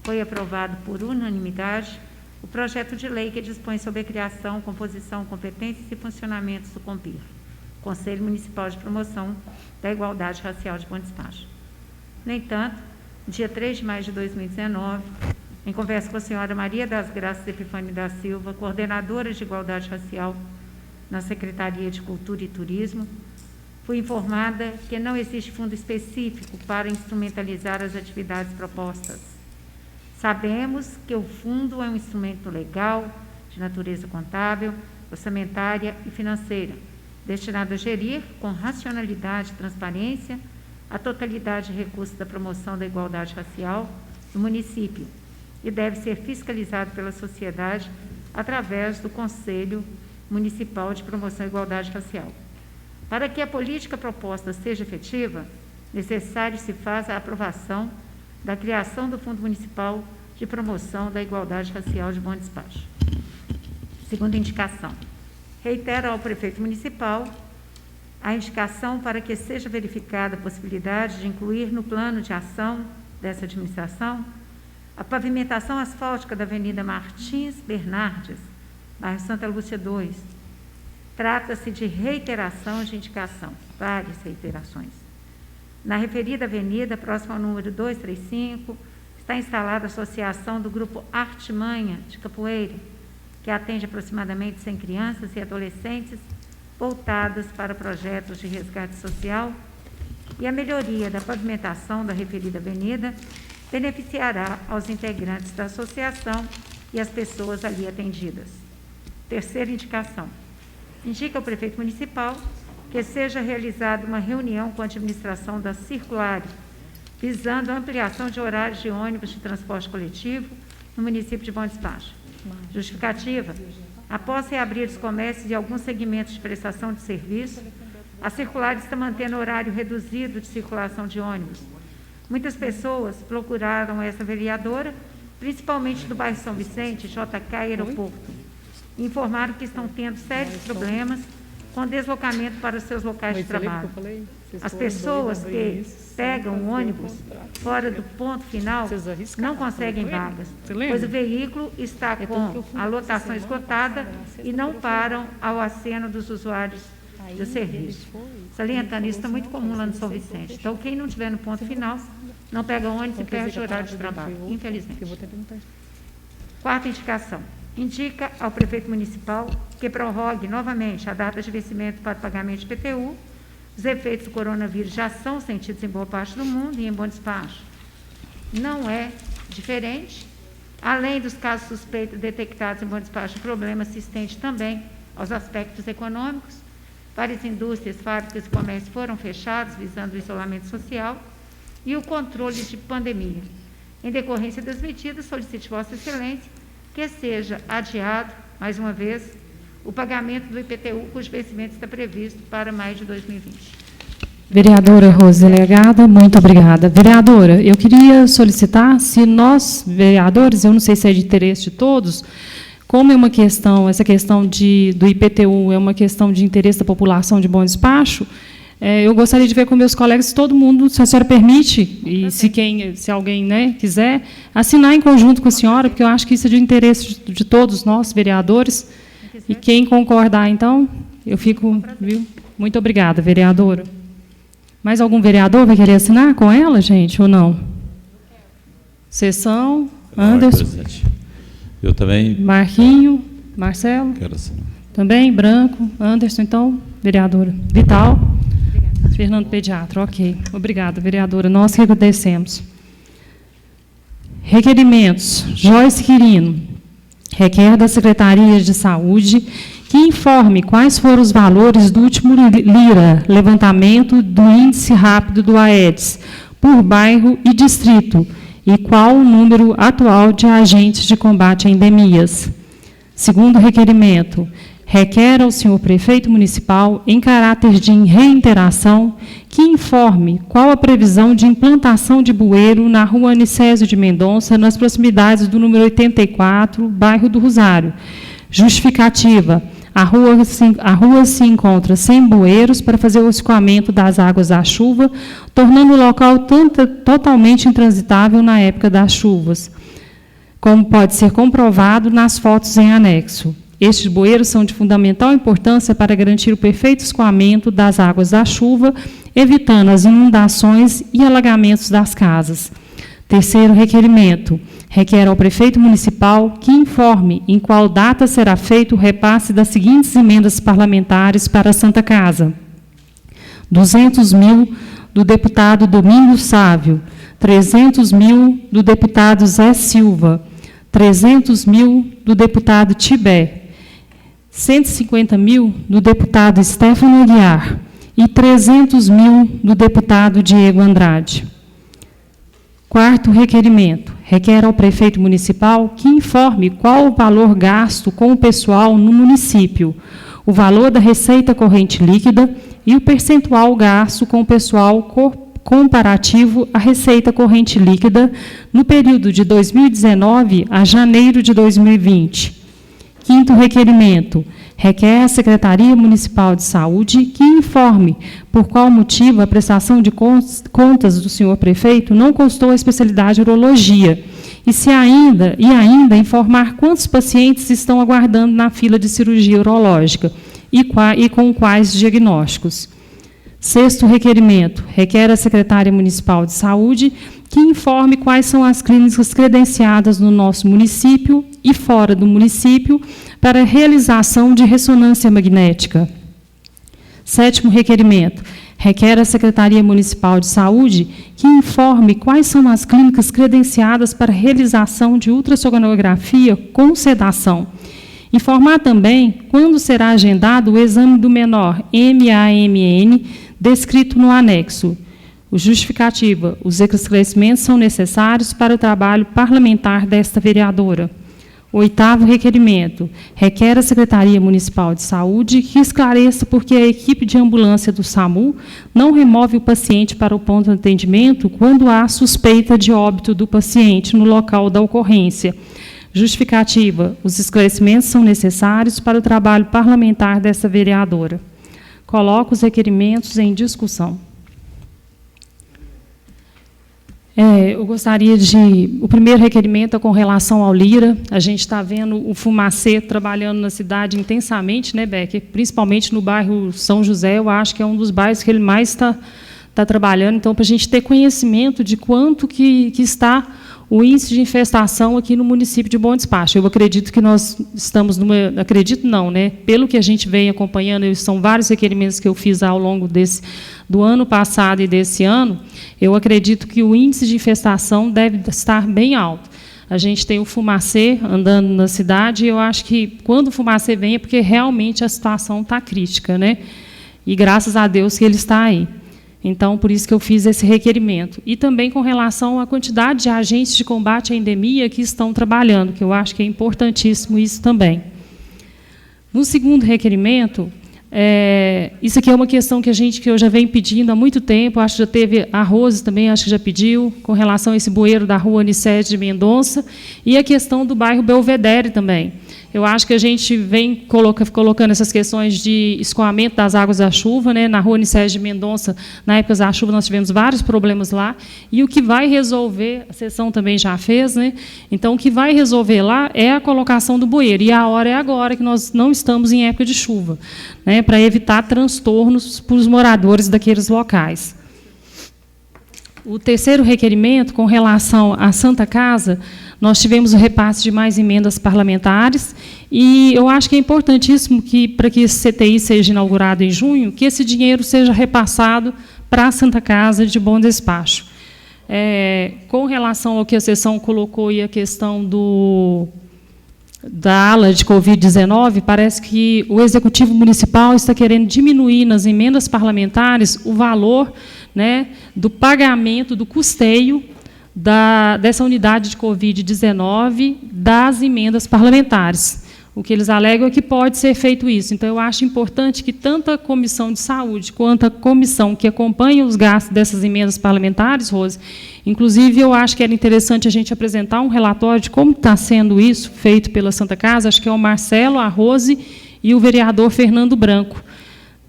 foi aprovado por unanimidade o projeto de lei que dispõe sobre a criação, composição, competências e funcionamentos do COMPIR. Conselho Municipal de Promoção da Igualdade Racial de Bom Despacho. No entanto, no dia 3 de maio de 2019, em conversa com a senhora Maria das Graças Epifânio da Silva, coordenadora de Igualdade Racial na Secretaria de Cultura e Turismo, fui informada que não existe fundo específico para instrumentalizar as atividades propostas. Sabemos que o fundo é um instrumento legal, de natureza contábil, orçamentária e financeira, destinado a gerir, com racionalidade e transparência, a totalidade de recursos da promoção da igualdade racial no município e deve ser fiscalizado pela sociedade através do Conselho Municipal de Promoção da Igualdade Racial. Para que a política proposta seja efetiva, necessário se faz a aprovação da criação do Fundo Municipal de Promoção da Igualdade Racial de Bom Despacho. Segunda indicação. Reitero ao prefeito municipal a indicação para que seja verificada a possibilidade de incluir no plano de ação dessa administração a pavimentação asfáltica da Avenida Martins Bernardes, bairro Santa Lúcia 2. Trata-se de reiteração de indicação, várias reiterações. Na referida avenida, próxima ao número 235, está instalada a associação do Grupo Artimanha de Capoeira, que atende aproximadamente 100 crianças e adolescentes voltadas para projetos de resgate social, e a melhoria da pavimentação da referida avenida beneficiará aos integrantes da associação e as pessoas ali atendidas. Terceira indicação. Indica ao prefeito municipal que seja realizada uma reunião com a administração da Circulare, visando a ampliação de horários de ônibus de transporte coletivo no município de Bom Despacho. Justificativa: após reabrir os comércios e alguns segmentos de prestação de serviço, a Circulare está mantendo horário reduzido de circulação de ônibus. Muitas pessoas procuraram essa vereadora, principalmente do bairro São Vicente, JK e Aeroporto, e informaram que estão tendo sérios problemas com deslocamento para os seus locais de trabalho. As pessoas que pegam o ônibus fora do ponto final não conseguem vagas, pois o veículo está com a lotação esgotada e não param ao aceno dos usuários do serviço. Salientando, isso está muito comum lá no São Vicente. Então, quem não estiver no ponto final, não pega ônibus e perde o horário de trabalho, infelizmente. Quarta indicação. Indica ao prefeito municipal que prorrogue novamente a data de vencimento para o pagamento de IPTU. Os efeitos do coronavírus já são sentidos em boa parte do mundo e em Bom Despacho não é diferente. Além dos casos suspeitos detectados em Bom Despacho, o problema se estende também aos aspectos econômicos. Várias indústrias, fábricas e comércios foram fechados, visando o isolamento social e o controle de pandemia. Em decorrência das medidas, solicite Vossa Excelência que seja adiado, mais uma vez, o pagamento do IPTU, cujo vencimento está previsto para maio de 2020. Vereadora Rose Delegada, muito obrigada. Vereadora, eu queria solicitar, se nós, vereadores, eu não sei se é de interesse de todos, como é uma questão, essa questão do IPTU é uma questão de interesse da população de Bom Despacho, eu gostaria de ver com meus colegas, se todo mundo, se a senhora permite, e se alguém, né, quiser, assinar em conjunto com a senhora, porque eu acho que isso é de interesse de todos nós, vereadores, e quem concordar, então, eu fico, viu? Muito obrigada, vereadora. Mais algum vereador vai querer assinar com ela, gente, ou não? Sessão, Anderson. Eu também. Marquinho, Marcelo. Quero assinar. Também, Branco, Anderson, então, vereadora. Vital. Fernando Pediatra, ok. Obrigada, vereadora. Nós que agradecemos. Requerimentos. Joyce Quirino. Requer da Secretaria de Saúde que informe quais foram os valores do último LIRA, levantamento do índice rápido do Aedes, por bairro e distrito, e qual o número atual de agentes de combate a endemias. Segundo requerimento, requer ao senhor prefeito municipal, em caráter de reiteração, que informe qual a previsão de implantação de bueiro na rua Anicésio de Mendonça, nas proximidades do número 84, bairro do Rosário. Justificativa: a rua se encontra sem bueiros para fazer o escoamento das águas da chuva, tornando o local totalmente intransitável na época das chuvas, como pode ser comprovado nas fotos em anexo. Estes bueiros são de fundamental importância para garantir o perfeito escoamento das águas da chuva, evitando as inundações e alagamentos das casas. Terceiro requerimento. Requer ao prefeito municipal que informe em qual data será feito o repasse das seguintes emendas parlamentares para a Santa Casa: 200 mil do deputado Domingos Sávio, 300 mil do deputado Zé Silva, 300 mil do deputado Tibé, 150 mil do deputado Stefano Aguiar e 300 mil do deputado Diego Andrade. Quarto requerimento. Requer ao prefeito municipal que informe qual o valor gasto com o pessoal no município, o valor da receita corrente líquida e o percentual gasto com o pessoal comparativo à receita corrente líquida no período de 2019 a janeiro de 2020. Quinto requerimento. Requer à Secretaria Municipal de Saúde que informe por qual motivo a prestação de contas do senhor prefeito não constou a especialidade urologia e ainda informar quantos pacientes estão aguardando na fila de cirurgia urológica e com quais diagnósticos. Sexto requerimento. Requer à Secretaria Municipal de Saúde que informe quais são as clínicas credenciadas no nosso município e fora do município para a realização de ressonância magnética. Sétimo requerimento. Requer à Secretaria Municipal de Saúde que informe quais são as clínicas credenciadas para a realização de ultrassonografia com sedação. Informar também quando será agendado o exame do menor MAMN descrito no anexo. O justificativa. Os esclarecimentos são necessários para o trabalho parlamentar desta vereadora. Oitavo requerimento. Requer à Secretaria Municipal de Saúde que esclareça por que a equipe de ambulância do SAMU não remove o paciente para o ponto de atendimento quando há suspeita de óbito do paciente no local da ocorrência. Justificativa. Os esclarecimentos são necessários para o trabalho parlamentar desta vereadora. Coloco os requerimentos em discussão. Eu gostaria de... O primeiro requerimento é com relação ao Lira. A gente está vendo o Fumacê trabalhando na cidade intensamente, né, Becker? Principalmente no bairro São José, eu acho que é um dos bairros que ele mais está trabalhando. Então, para a gente ter conhecimento de quanto que está o índice de infestação aqui no município de Bom Despacho. Eu acredito que nós estamos numa... Acredito não, né? Pelo que a gente vem acompanhando, são vários requerimentos que eu fiz ao longo do ano passado e desse ano, eu acredito que o índice de infestação deve estar bem alto. A gente tem o Fumacê andando na cidade, e eu acho que, quando o Fumacê vem, é porque realmente a situação está crítica, né? E, graças a Deus, que ele está aí. Então, por isso que eu fiz esse requerimento. E também com relação à quantidade de agentes de combate à endemia que estão trabalhando, que eu acho que é importantíssimo isso também. No segundo requerimento, isso aqui é uma questão que eu já venho pedindo há muito tempo, acho que já teve a Rose também, acho que já pediu, com relação a esse bueiro da rua Anicete de Mendonça, e a questão do bairro Belvedere também. Eu acho que a gente vem colocando essas questões de escoamento das águas da chuva, né? Na rua Anicete de Mendonça, na época da chuva, nós tivemos vários problemas lá, e o que vai resolver, a sessão também já fez, né? Então, o que vai resolver lá é a colocação do bueiro, e a hora é agora, que nós não estamos em época de chuva, né? Para evitar transtornos para os moradores daqueles locais. O terceiro requerimento, com relação à Santa Casa, nós tivemos o repasse de mais emendas parlamentares, e eu acho que é importantíssimo que, para que esse CTI seja inaugurado em junho, que esse dinheiro seja repassado para a Santa Casa de Bom Despacho. Com relação ao que a sessão colocou e a questão da ala de Covid-19, parece que o Executivo Municipal está querendo diminuir nas emendas parlamentares o valor, né, do pagamento, do custeio dessa unidade de Covid-19 das emendas parlamentares. O que eles alegam é que pode ser feito isso. Então, eu acho importante que tanto a Comissão de Saúde quanto a comissão que acompanha os gastos dessas emendas parlamentares, Rose, inclusive, eu acho que era interessante a gente apresentar um relatório de como está sendo isso, feito pela Santa Casa, acho que é o Marcelo, a Rose e o vereador Fernando Branco.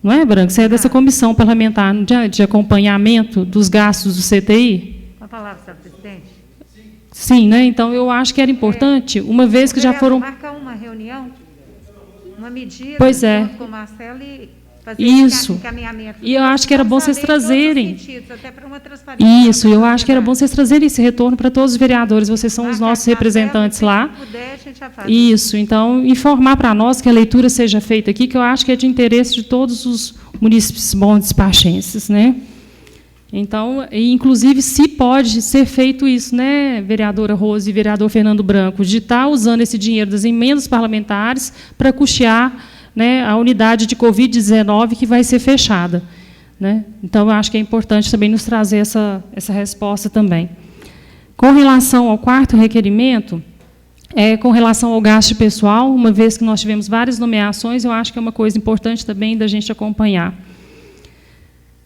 Não é, Branco? Você é dessa comissão parlamentar de acompanhamento dos gastos do CTI? Uma palavra, senhor presidente. Sim, né? Então, eu acho que era importante, uma vez que já foram... Marcar uma reunião medida pois é. com o Marcelo e fazer isso. encaminhamento. E eu acho que era bom vocês trazerem. Sentidos, até para uma transparência. Isso, eu acho que era bom vocês trazerem esse retorno para todos os vereadores, vocês são os nossos representantes lá. Se puder, a gente já faz. Isso, então, informar para nós que a leitura seja feita aqui, que eu acho que é de interesse de todos os munícipes bons despachenses, né? Então, inclusive, se pode ser feito isso, né, vereadora Rose e vereador Fernando Branco, de estar usando esse dinheiro das emendas parlamentares para custear, né, a unidade de Covid-19 que vai ser fechada, né? Então, eu acho que é importante também nos trazer essa resposta também. Com relação ao quarto requerimento, com relação ao gasto pessoal, uma vez que nós tivemos várias nomeações, eu acho que é uma coisa importante também da gente acompanhar.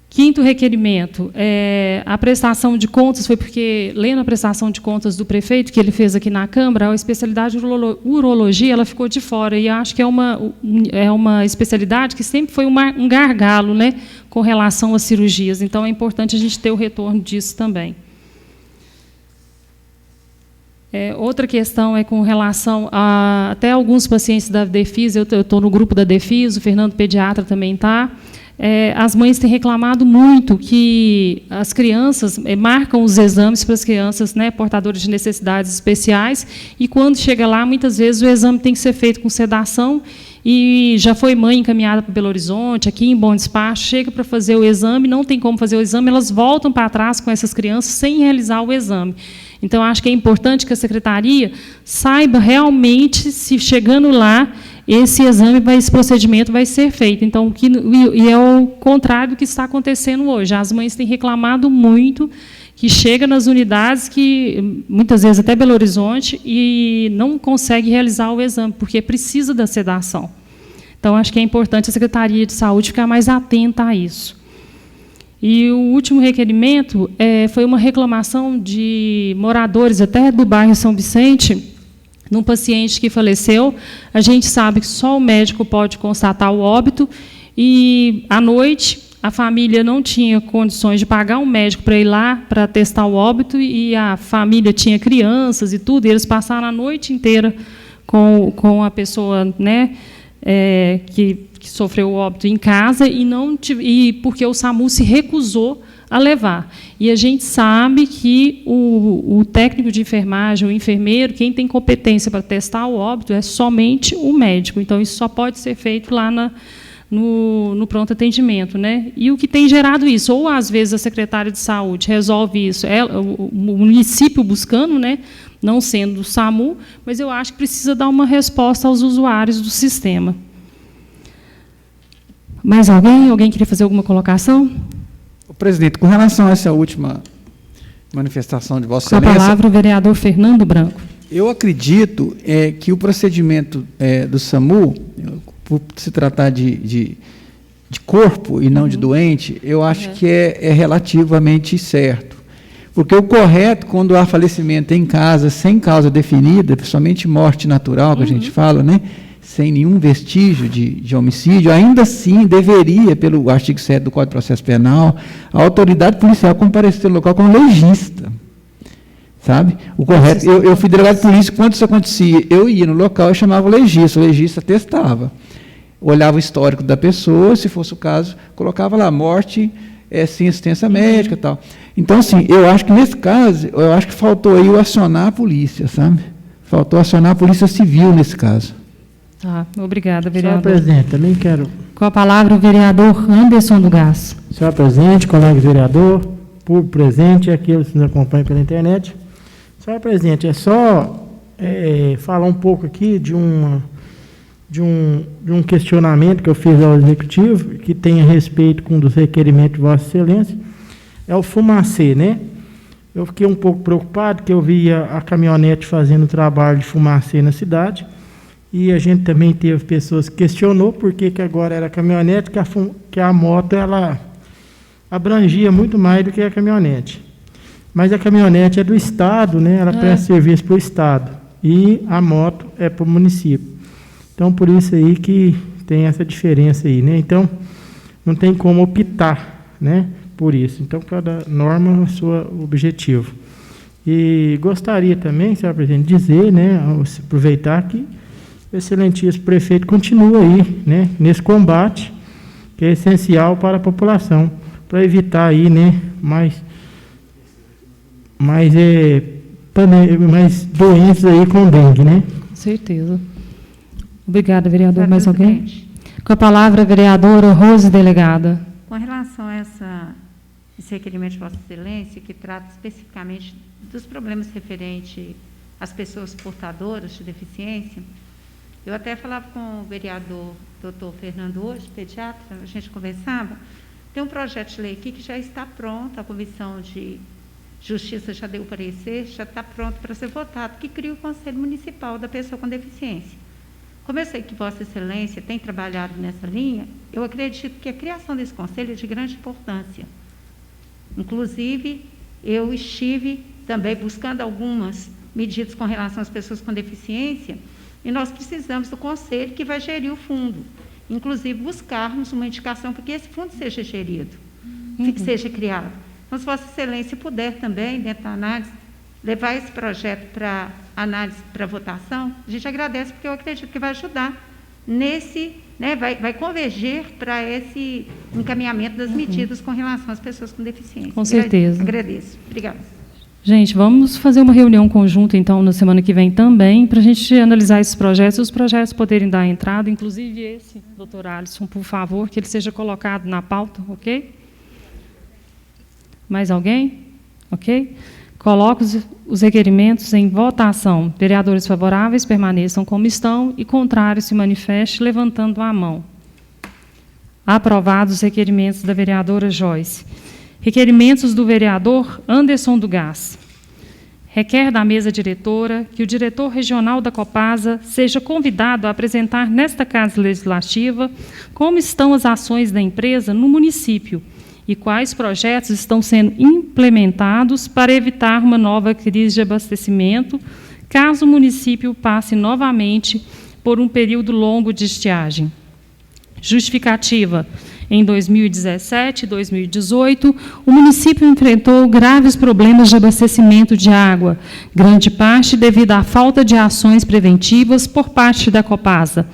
Quinto requerimento, a prestação de contas, foi porque, lendo a prestação de contas do prefeito, que ele fez aqui na Câmara, a especialidade urologia ela ficou de fora, e acho que é uma especialidade que sempre foi um gargalo, né, com relação às cirurgias, então é importante a gente ter o retorno disso também. Outra questão é com relação a até alguns pacientes da DEFIS, eu estou no grupo da DEFIS, o Fernando Pediatra também está. As mães têm reclamado muito que as crianças marcam os exames para as crianças, né, portadoras de necessidades especiais, e quando chega lá, muitas vezes o exame tem que ser feito com sedação, e já foi mãe encaminhada para Belo Horizonte, aqui em Bom Despacho, chega para fazer o exame, não tem como fazer o exame, elas voltam para trás com essas crianças sem realizar o exame. Então, acho que é importante que a Secretaria saiba realmente se, chegando lá, esse exame, esse procedimento vai ser feito. Então, e é o contrário do que está acontecendo hoje. As mães têm reclamado muito que chega nas unidades, que muitas vezes até Belo Horizonte, e não consegue realizar o exame, porque precisa da sedação. Então, acho que é importante a Secretaria de Saúde ficar mais atenta a isso. E o último requerimento foi uma reclamação de moradores até do bairro São Vicente, num paciente que faleceu. A gente sabe que só o médico pode constatar o óbito, e, à noite, a família não tinha condições de pagar um médico para ir lá para testar o óbito, e a família tinha crianças e tudo, e eles passaram a noite inteira com a pessoa, né, que sofreu o óbito em casa, e porque o SAMU se recusou a levar. E a gente sabe que o técnico de enfermagem, o enfermeiro, quem tem competência para testar o óbito é somente o médico. Então, isso só pode ser feito lá no pronto atendimento, né? E o que tem gerado isso, ou às vezes a secretária de saúde resolve isso, o município buscando, né, não sendo do SAMU, mas eu acho que precisa dar uma resposta aos usuários do sistema. Mais alguém? Alguém queria fazer alguma colocação? Presidente, com relação a essa última manifestação de Vossa Excelência... Com a palavra o vereador Fernando Branco. Eu acredito que o procedimento do SAMU, por se tratar de corpo e não de doente, eu acho que é relativamente certo. Porque o correto, quando há falecimento em casa, sem causa definida, principalmente morte natural, que a gente fala, né, sem nenhum vestígio de homicídio, ainda assim deveria, pelo artigo 7 do Código de Processo Penal, a autoridade policial comparecer no local como legista. Sabe? O correto, eu fui delegado de polícia, quando isso acontecia, eu ia no local e chamava o legista testava, olhava o histórico da pessoa, se fosse o caso, colocava lá, morte sem assistência médica e tal. Então, assim, eu acho que nesse caso, eu acho que faltou aí o acionar a polícia, sabe? Faltou acionar a polícia civil nesse caso. Obrigada, vereador. Senhor presidente, também quero... Com a palavra o vereador Anderson do Gás. Senhor presidente, colega vereador, público presente e aqueles que nos acompanham pela internet. Senhor presidente, é só falar um pouco aqui de um questionamento que eu fiz ao Executivo, que tem a respeito com um dos requerimentos de Vossa Excelência, é o fumacê, né? Eu fiquei um pouco preocupado, que eu via a caminhonete fazendo trabalho de fumacê na cidade, e a gente também teve pessoas que questionou por que agora era a caminhonete, que a moto ela abrangia muito mais do que a caminhonete. Mas a caminhonete é do Estado, né? Ela presta serviço para o Estado, e a moto é para o município. Então, por isso aí que tem essa diferença aí, né? Então, não tem como optar, né, por isso. Então, cada norma é o seu objetivo. E gostaria também, senhor presidente, dizer, né, aproveitar o excelentíssimo prefeito continua aí, né, nesse combate, que é essencial para a população, para evitar aí, né, mais doenças aí com dengue, né? Com certeza. Obrigada, vereador. Obrigada, Mais alguém? presidente. Com a palavra, a vereadora Rose Delegada. Com relação a esse requerimento de Vossa Excelência, que trata especificamente dos problemas referentes às pessoas portadoras de deficiência, eu até falava com o vereador doutor Fernando hoje, pediatra, a gente conversava, tem um projeto de lei aqui que já está pronto, a Comissão de Justiça já deu o parecer, já está pronto para ser votado, que cria o Conselho Municipal da Pessoa com Deficiência. Como eu sei que Vossa Excelência tem trabalhado nessa linha, eu acredito que a criação desse conselho é de grande importância. Inclusive, eu estive também buscando algumas medidas com relação às pessoas com deficiência, e nós precisamos do conselho que vai gerir o fundo. Inclusive, buscarmos uma indicação para que esse fundo seja gerido, seja criado. Então, se Vossa Excelência puder também, dentro da análise, levar esse projeto para análise, para votação, a gente agradece, porque eu acredito que vai ajudar nesse, né, vai converger para esse encaminhamento das medidas com relação às pessoas com deficiência. Com certeza. Agradeço. Obrigada. Gente, vamos fazer uma reunião conjunta, então, na semana que vem também, para a gente analisar esses projetos e os projetos poderem dar entrada, inclusive esse, doutor Alisson, por favor, que ele seja colocado na pauta, ok? Mais alguém? Ok? Coloco os requerimentos em votação. Vereadores favoráveis permaneçam como estão e contrários se manifeste levantando a mão. Aprovados os requerimentos da vereadora Joyce. Requerimentos do vereador Anderson do Gás. Requer da mesa diretora que o diretor regional da Copasa seja convidado a apresentar nesta Casa Legislativa como estão as ações da empresa no município e quais projetos estão sendo implementados para evitar uma nova crise de abastecimento, caso o município passe novamente por um período longo de estiagem. Justificativa. Em 2017 e 2018, o município enfrentou graves problemas de abastecimento de água, grande parte devido à falta de ações preventivas por parte da Copasa.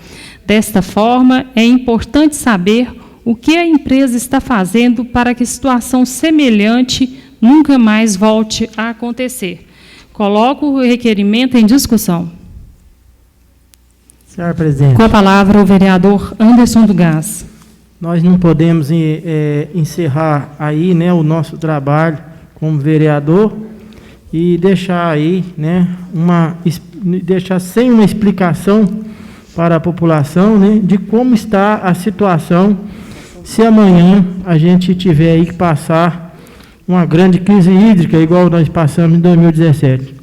Desta forma, é importante saber o que a empresa está fazendo para que situação semelhante nunca mais volte a acontecer. Coloco o requerimento em discussão. Senhor presidente. Com a palavra o vereador Anderson do Gás. Nós não podemos encerrar aí, né, o nosso trabalho como vereador e deixar aí, né, deixar sem uma explicação para a população, né, de como está a situação se amanhã a gente tiver aí que passar uma grande crise hídrica, igual nós passamos em 2017.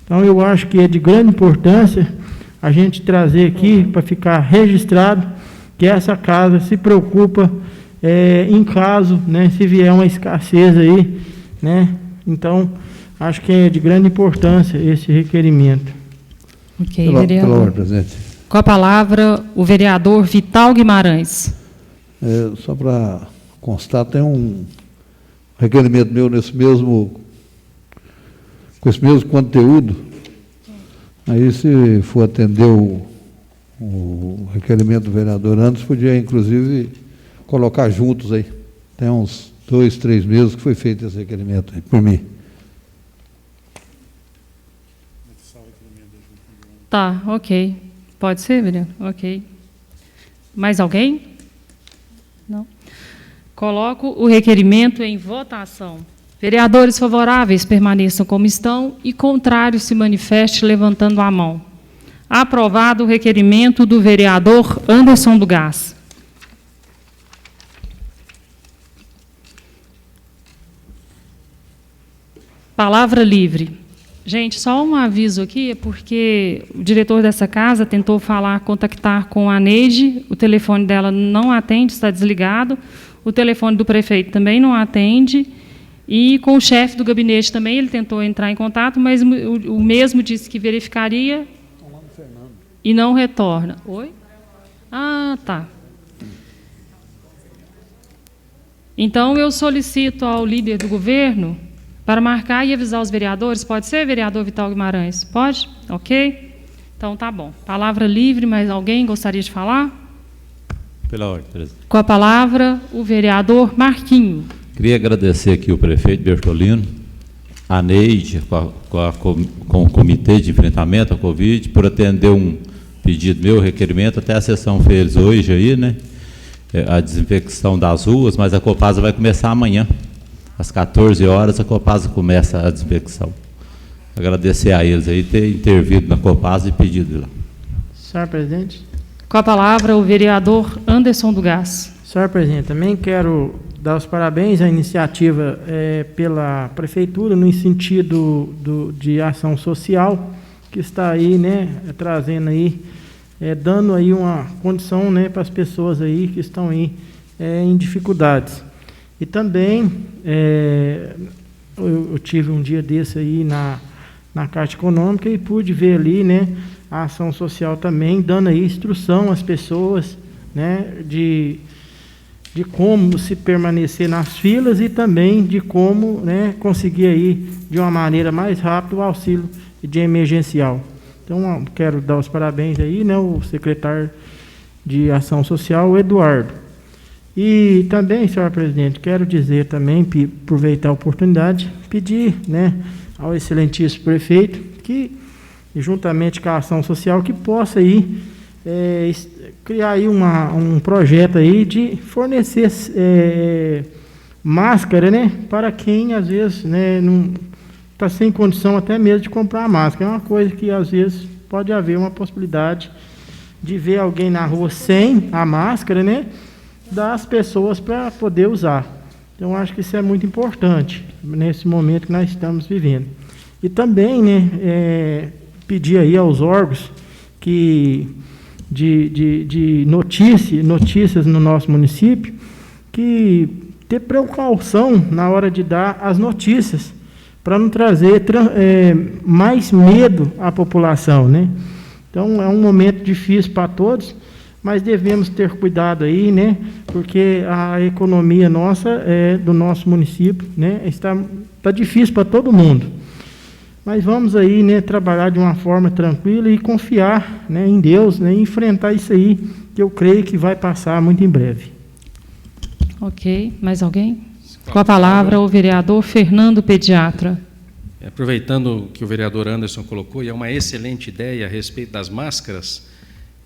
Então, eu acho que é de grande importância a gente trazer aqui para ficar registrado que essa casa se preocupa em caso, né, se vier uma escassez aí, né, então, acho que é de grande importância esse requerimento. Ok, vereador. Pela ordem, presidente. Com a palavra, o vereador Vital Guimarães. Só para constar, tem um requerimento meu com esse mesmo conteúdo, aí se for atender o requerimento do vereador antes, podia, inclusive, colocar juntos aí. Tem uns 2, 3 meses que foi feito esse requerimento aí, por mim. Tá, ok. Pode ser, vereador? Ok. Mais alguém? Não. Coloco o requerimento em votação. Vereadores favoráveis permaneçam como estão e contrários se manifeste levantando a mão. Aprovado o requerimento do vereador Anderson do Gás. Palavra livre. Gente, só um aviso aqui, porque o diretor dessa casa tentou contactar com a Neide, o telefone dela não atende, está desligado, o telefone do prefeito também não atende, e com o chefe do gabinete também ele tentou entrar em contato, mas o mesmo disse que verificaria e não retorna. Oi? Ah, tá. Então, eu solicito ao líder do governo para marcar e avisar os vereadores. Pode ser, vereador Vital Guimarães? Pode? Ok. Então, tá bom. Palavra livre, mas alguém gostaria de falar? Pela ordem, presidente. Com a palavra, o vereador Marquinho. Queria agradecer aqui o prefeito Bertolino, a Neide, com o Comitê de Enfrentamento à Covid, por atender um pedido meu, requerimento, até a sessão fez hoje aí, né? A desinfecção das ruas, mas a Copasa vai começar amanhã. Às 14 horas, a Copasa começa a desinfecção. Agradecer a eles aí ter intervido na Copasa e pedido lá. Senhor presidente. Com a palavra, o vereador Anderson do Gás. Senhor presidente, também quero dar os parabéns à iniciativa pela prefeitura no sentido de ação social, que está aí, né, trazendo aí, dando aí uma condição, né, para as pessoas aí que estão aí em dificuldades. E também eu tive um dia desse aí na Caixa Econômica e pude ver ali, né, a ação social também dando aí instrução às pessoas, né, de como se permanecer nas filas e também de como, né, conseguir aí de uma maneira mais rápida o auxílio de emergencial. Então, quero dar os parabéns aí, né, o secretário de Ação Social, o Eduardo. E também, senhor presidente, quero dizer também, aproveitar a oportunidade, pedir, né, ao excelentíssimo prefeito que, juntamente com a Ação Social, que possa aí criar aí um projeto aí de fornecer máscara, né, para quem às vezes, né, não está sem condição até mesmo de comprar máscara. É uma coisa que às vezes pode haver uma possibilidade de ver alguém na rua sem a máscara, né, das pessoas para poder usar. Então, acho que isso é muito importante nesse momento que nós estamos vivendo. E também, né, pedir aí aos órgãos que de notícias no nosso município, que ter precaução na hora de dar as notícias, para não trazer mais medo à população, né? Então, é um momento difícil para todos, mas devemos ter cuidado aí, né? Porque a economia nossa, do nosso município, né, está difícil para todo mundo. Mas vamos aí, né, trabalhar de uma forma tranquila e confiar, né, em Deus, né, e enfrentar isso aí, que eu creio que vai passar muito em breve. Ok. Mais alguém? Com a palavra, o vereador Fernando Pediatra. Aproveitando o que o vereador Anderson colocou, e é uma excelente ideia a respeito das máscaras,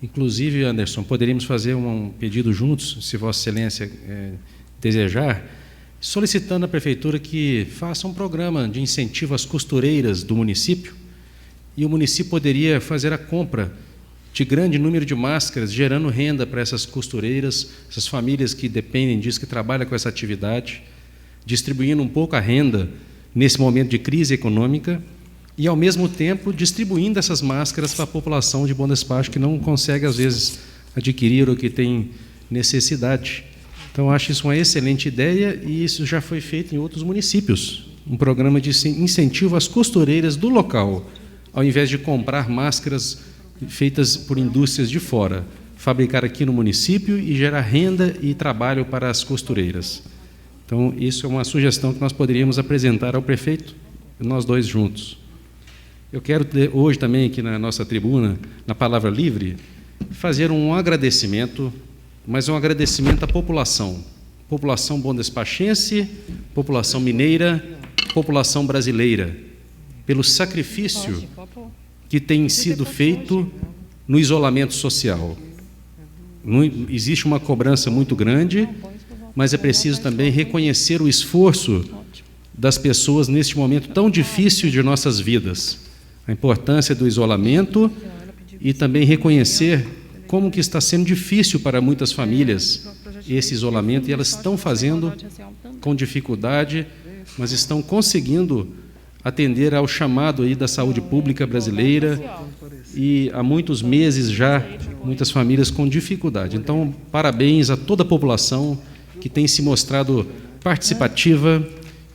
inclusive, Anderson, poderíamos fazer um pedido juntos, se Vossa Excelência desejar, solicitando à Prefeitura que faça um programa de incentivo às costureiras do município, e o município poderia fazer a compra de grande número de máscaras, gerando renda para essas costureiras, essas famílias que dependem disso, que trabalham com essa atividade, distribuindo um pouco a renda nesse momento de crise econômica e, ao mesmo tempo, distribuindo essas máscaras para a população de Bom Despacho que não consegue, às vezes, adquirir ou que tem necessidade. Então, acho isso uma excelente ideia e isso já foi feito em outros municípios, um programa de incentivo às costureiras do local, ao invés de comprar máscaras feitas por indústrias de fora, fabricar aqui no município e gerar renda e trabalho para as costureiras. Então, isso é uma sugestão que nós poderíamos apresentar ao prefeito, nós dois juntos. Eu quero, hoje também, aqui na nossa tribuna, na Palavra Livre, fazer um agradecimento, mas um agradecimento à população. População bondespachense, população mineira, população brasileira, pelo sacrifício que tem sido feito no isolamento social. Existe uma cobrança muito grande, mas é preciso também reconhecer o esforço das pessoas neste momento tão difícil de nossas vidas, a importância do isolamento e também reconhecer como que está sendo difícil para muitas famílias esse isolamento, e elas estão fazendo com dificuldade, mas estão conseguindo atender ao chamado aí da saúde pública brasileira, e há muitos meses já, muitas famílias com dificuldade. Então, parabéns a toda a população que tem se mostrado participativa,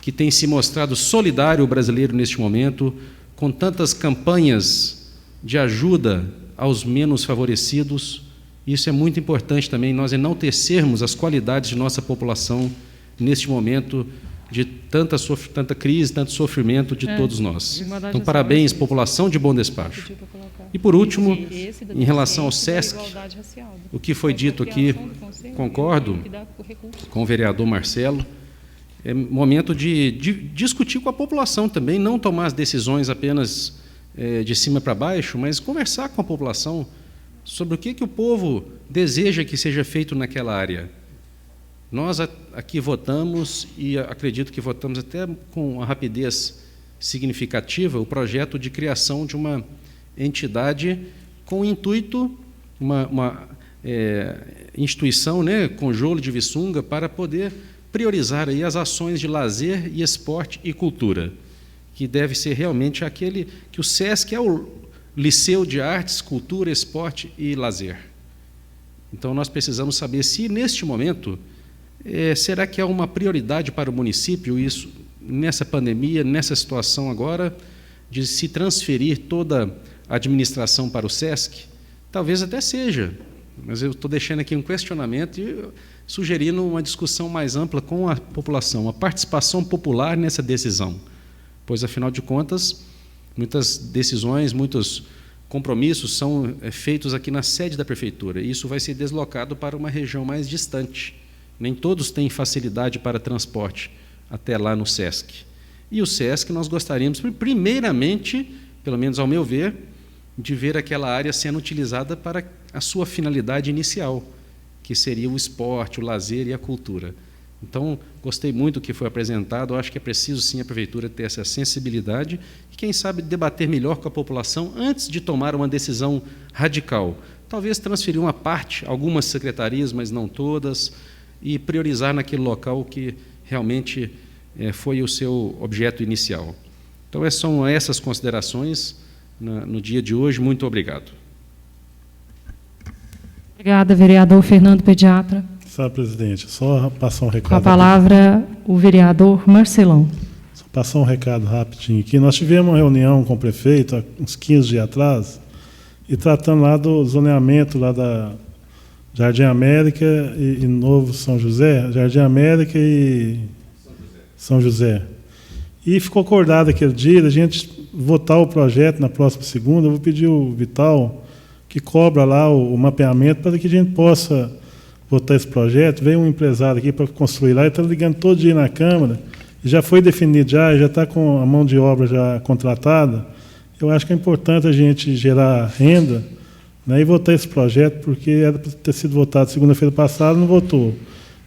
que tem se mostrado solidário brasileiro neste momento, com tantas campanhas de ajuda aos menos favorecidos. Isso é muito importante também, nós enaltecermos as qualidades de nossa população neste momento de tanta crise, tanto sofrimento de todos nós. Então, parabéns, população de Bom Despacho. E, por último, em relação ao SESC, o que foi dito aqui, concordo com o vereador Marcelo, é momento de discutir com a população também, não tomar as decisões apenas de cima para baixo, mas conversar com a população sobre o que o povo deseja que seja feito naquela área. Nós aqui votamos, e acredito que votamos até com uma rapidez significativa, o projeto de criação de uma entidade com o intuito, uma instituição, né, Conjolo de Viçunga, para poder priorizar aí as ações de lazer e esporte e cultura, que deve ser realmente aquele que o SESC é o Liceu de Artes, Cultura, Esporte e Lazer. Então, nós precisamos saber se, neste momento, será que é uma prioridade para o município isso, nessa pandemia, nessa situação agora, de se transferir toda a administração para o SESC? Talvez até seja, mas eu estou deixando aqui um questionamento e sugerindo uma discussão mais ampla com a população, a participação popular nessa decisão, pois, afinal de contas, muitas decisões, muitos compromissos são feitos aqui na sede da prefeitura, e isso vai ser deslocado para uma região mais distante. Nem todos têm facilidade para transporte até lá no SESC. E o SESC nós gostaríamos, primeiramente, pelo menos ao meu ver, de ver aquela área sendo utilizada para a sua finalidade inicial, que seria o esporte, o lazer e a cultura. Então, gostei muito do que foi apresentado, eu acho que é preciso sim a prefeitura ter essa sensibilidade e, quem sabe, debater melhor com a população antes de tomar uma decisão radical. Talvez transferir uma parte, algumas secretarias, mas não todas, e priorizar naquele local que realmente foi o seu objeto inicial. Então, são essas considerações no dia de hoje. Muito obrigado. Obrigada, vereador Fernando Pediatra. Sabe, presidente, só passar um recado. Com a palavra, o vereador Marcelão. Só passar um recado rapidinho aqui. Nós tivemos uma reunião com o prefeito há uns 15 dias atrás, e tratando lá do zoneamento lá da Jardim América e Novo São José, Jardim América e São José. E ficou acordado aquele dia a gente votar o projeto na próxima segunda. Eu vou pedir o Vital que cobra lá o mapeamento para que a gente possa votar esse projeto. Veio um empresário aqui para construir lá, ele está ligando todo dia na Câmara, e já foi definido, já está com a mão de obra já contratada. Eu acho que é importante a gente gerar renda, né, e votar esse projeto, porque era para ter sido votado segunda-feira passada, não votou.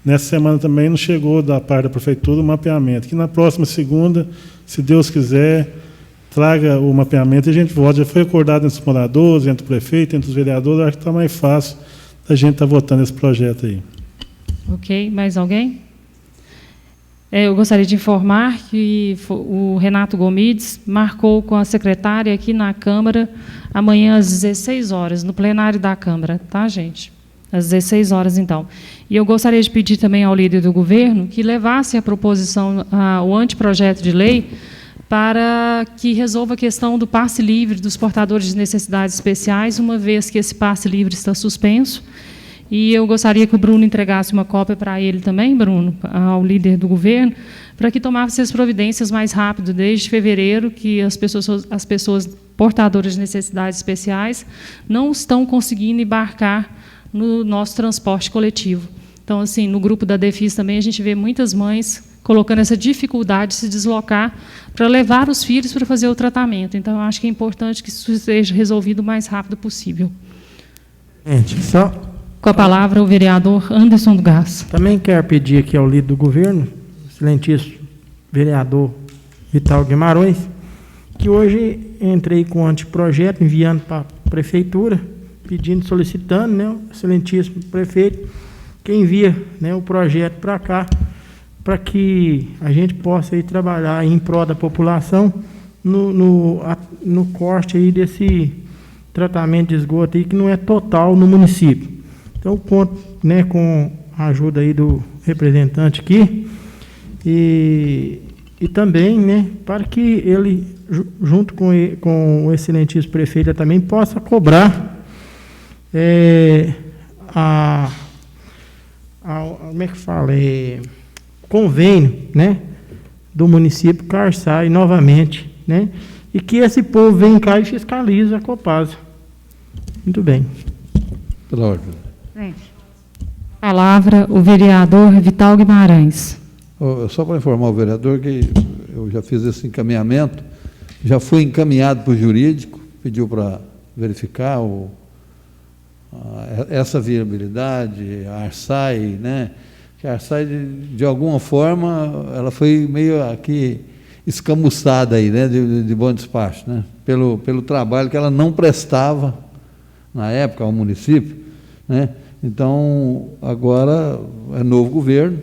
Nessa semana também não chegou da parte da prefeitura o mapeamento, que na próxima segunda, se Deus quiser, traga o mapeamento e a gente vota. Já foi acordado entre os moradores, entre o prefeito, entre os vereadores, acho que está mais fácil a gente estar votando esse projeto aí. Ok, mais alguém? Eu gostaria de informar que o Renato Gomides marcou com a secretária aqui na Câmara amanhã às 16 horas, no plenário da Câmara, tá, gente? Às 16 horas, então. E eu gostaria de pedir também ao líder do governo que levasse a proposição, o anteprojeto de lei, para que resolva a questão do passe livre dos portadores de necessidades especiais, uma vez que esse passe livre está suspenso. E eu gostaria que o Bruno entregasse uma cópia para ele também, Bruno, ao líder do governo, para que tomasse as providências mais rápido, desde fevereiro, que as pessoas portadoras de necessidades especiais não estão conseguindo embarcar no nosso transporte coletivo. Então, assim, no grupo da Defis também a gente vê muitas mães colocando essa dificuldade de se deslocar para levar os filhos para fazer o tratamento. Então, eu acho que é importante que isso seja resolvido o mais rápido possível. Gente, só... Com a palavra, o vereador Anderson do Gás. Também quero pedir aqui ao líder do governo, excelentíssimo vereador Vital Guimarães, que hoje entrei com um anteprojeto, enviando para a prefeitura, pedindo, solicitando, né, o excelentíssimo prefeito, que envia, né, o projeto para cá, para que a gente possa aí trabalhar em prol da população no corte aí desse tratamento de esgoto aí, que não é total no município. Então, conto, né, com a ajuda aí do representante aqui e também, né, para que ele, junto com o excelentíssimo prefeito, também possa cobrar como é que fala? Convênio, né, do município Carçai novamente, né? E que esse povo vem cá e fiscaliza a Copasa. Muito bem. Pela ordem. Palavra o vereador Vital Guimarães. Só para informar o vereador que eu já fiz esse encaminhamento, já foi encaminhado para o jurídico, pediu para verificar essa viabilidade, a Arsai, né? Que a Arsai, de alguma forma, ela foi meio aqui escamuçada aí, né? De bom despacho, né? Pelo trabalho que ela não prestava na época ao município, né? Então, agora é novo governo,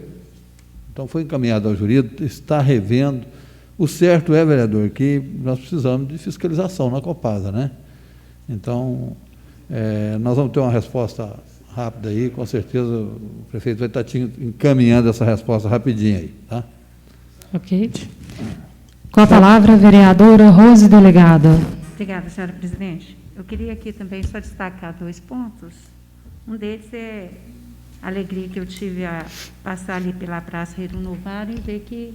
então foi encaminhado ao jurídico, está revendo. O certo é, vereador, que nós precisamos de fiscalização na Copasa, né? Então, nós vamos ter uma resposta rápida aí, com certeza o prefeito vai estar encaminhando essa resposta rapidinho aí, tá? Ok. Com a palavra, a vereadora Rose Delegada. Obrigada, senhora presidente. Eu queria aqui também só destacar 2 pontos. Um deles é a alegria que eu tive a passar ali pela Praça Reino Novário e ver que,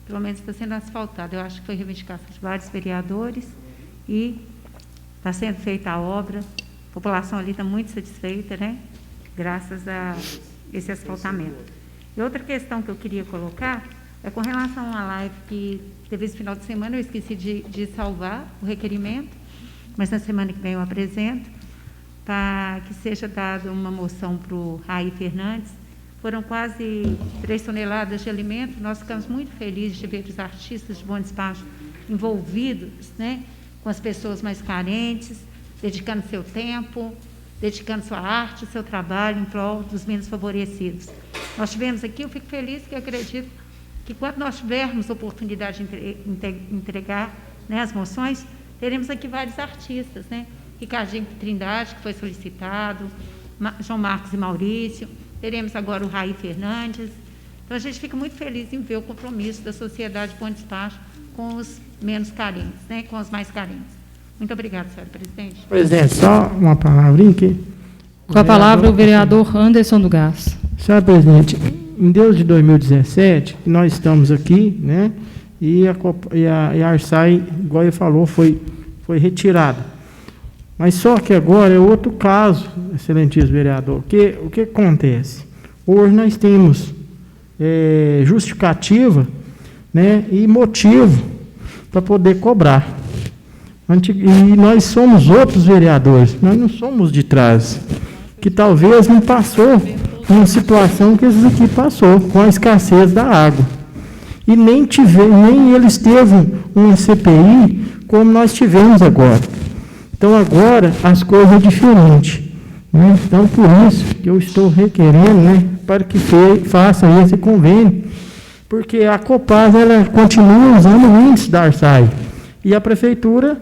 pelo menos, está sendo asfaltado. Eu acho que foi reivindicação de vários vereadores e está sendo feita a obra. A população ali está muito satisfeita, né? Graças a esse asfaltamento. E outra questão que eu queria colocar é com relação à live que teve esse final de semana. Eu esqueci de salvar o requerimento, mas na semana que vem eu apresento, para que seja dada uma moção para o Raí Fernandes. Foram quase 3 toneladas de alimento. Nós ficamos muito felizes de ver os artistas de bom despacho envolvidos, né, com as pessoas mais carentes, dedicando seu tempo, dedicando sua arte, seu trabalho em prol dos menos favorecidos. Nós tivemos aqui, eu fico feliz, que acredito que quando nós tivermos oportunidade de entregar, né, as moções, teremos aqui vários artistas, né? Ricardinho Trindade, que foi solicitado, João Marcos e Maurício, teremos agora o Raí Fernandes. Então, a gente fica muito feliz em ver o compromisso da sociedade de bom despacho com os menos carentes, né, com os mais carentes. Muito obrigada, senhora presidente. Presidente, só uma palavrinha aqui. Com a palavra, o vereador Anderson do Gás. Senhora presidente, em Deus de 2017, nós estamos aqui, né, e a Arsai, igual ele falou, foi retirada. Mas só que agora é outro caso, excelentíssimo vereador. O que acontece? Hoje nós temos justificativa, né, e motivo para poder cobrar. E nós somos outros vereadores, nós não somos de trás, que talvez não passou uma situação que esses aqui passou, com a escassez da água. E nem eles teve uma CPI como nós tivemos agora. Então, agora, as coisas são diferentes, né? Então, por isso que eu estou requerendo, né, para que faça esse convênio, porque a Copasa, ela continua usando o índice da Arsai, e a prefeitura,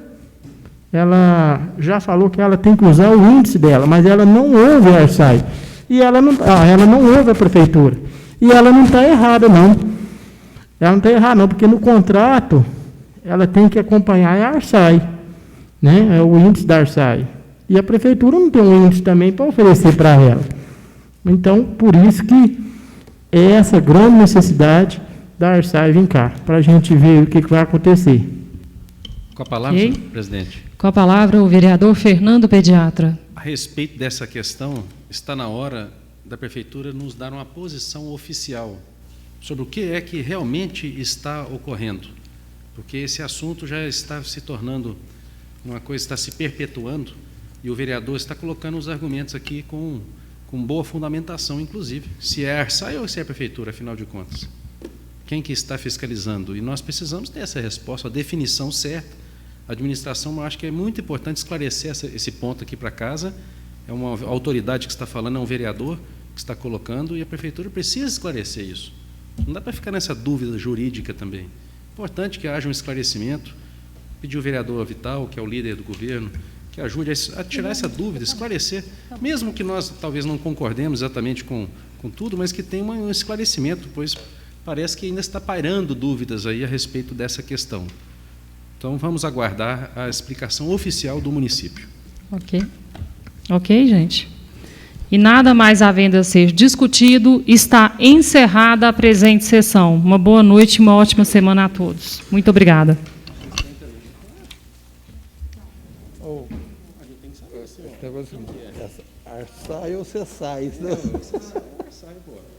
ela já falou que ela tem que usar o índice dela, mas ela não ouve a Arsai, e ela não ouve a prefeitura, e ela não está errada, não. Ela não está errada, não, porque no contrato, ela tem que acompanhar a Arsai, né? É o índice da Arsai. E a prefeitura não tem um índice também para oferecer para ela. Então, por isso que é essa grande necessidade da Arsai vir cá, para a gente ver o que vai acontecer. Com a palavra, senhor presidente. Com a palavra, o vereador Fernando Pediatra. A respeito dessa questão, está na hora da prefeitura nos dar uma posição oficial sobre o que é que realmente está ocorrendo, porque esse assunto já está se tornando uma coisa, está se perpetuando, e o vereador está colocando os argumentos aqui com boa fundamentação, inclusive, se é a Arsai ou se é a prefeitura, afinal de contas. Quem que está fiscalizando? E nós precisamos ter essa resposta, a definição certa. A administração, eu acho que é muito importante esclarecer esse ponto aqui para casa. É uma autoridade que está falando, é um vereador que está colocando, e a prefeitura precisa esclarecer isso. Não dá para ficar nessa dúvida jurídica também. Importante que haja um esclarecimento. Pedir o vereador Vital, que é o líder do governo, que ajude a tirar essa dúvida, esclarecer, mesmo que nós talvez não concordemos exatamente com tudo, mas que tenha um esclarecimento, pois parece que ainda está pairando dúvidas aí a respeito dessa questão. Então, vamos aguardar a explicação oficial do município. Ok. Ok, gente. e nada mais havendo a ser discutido, está encerrada a presente sessão. Uma boa noite e uma ótima semana a todos. Muito obrigada. Sai ou você sai?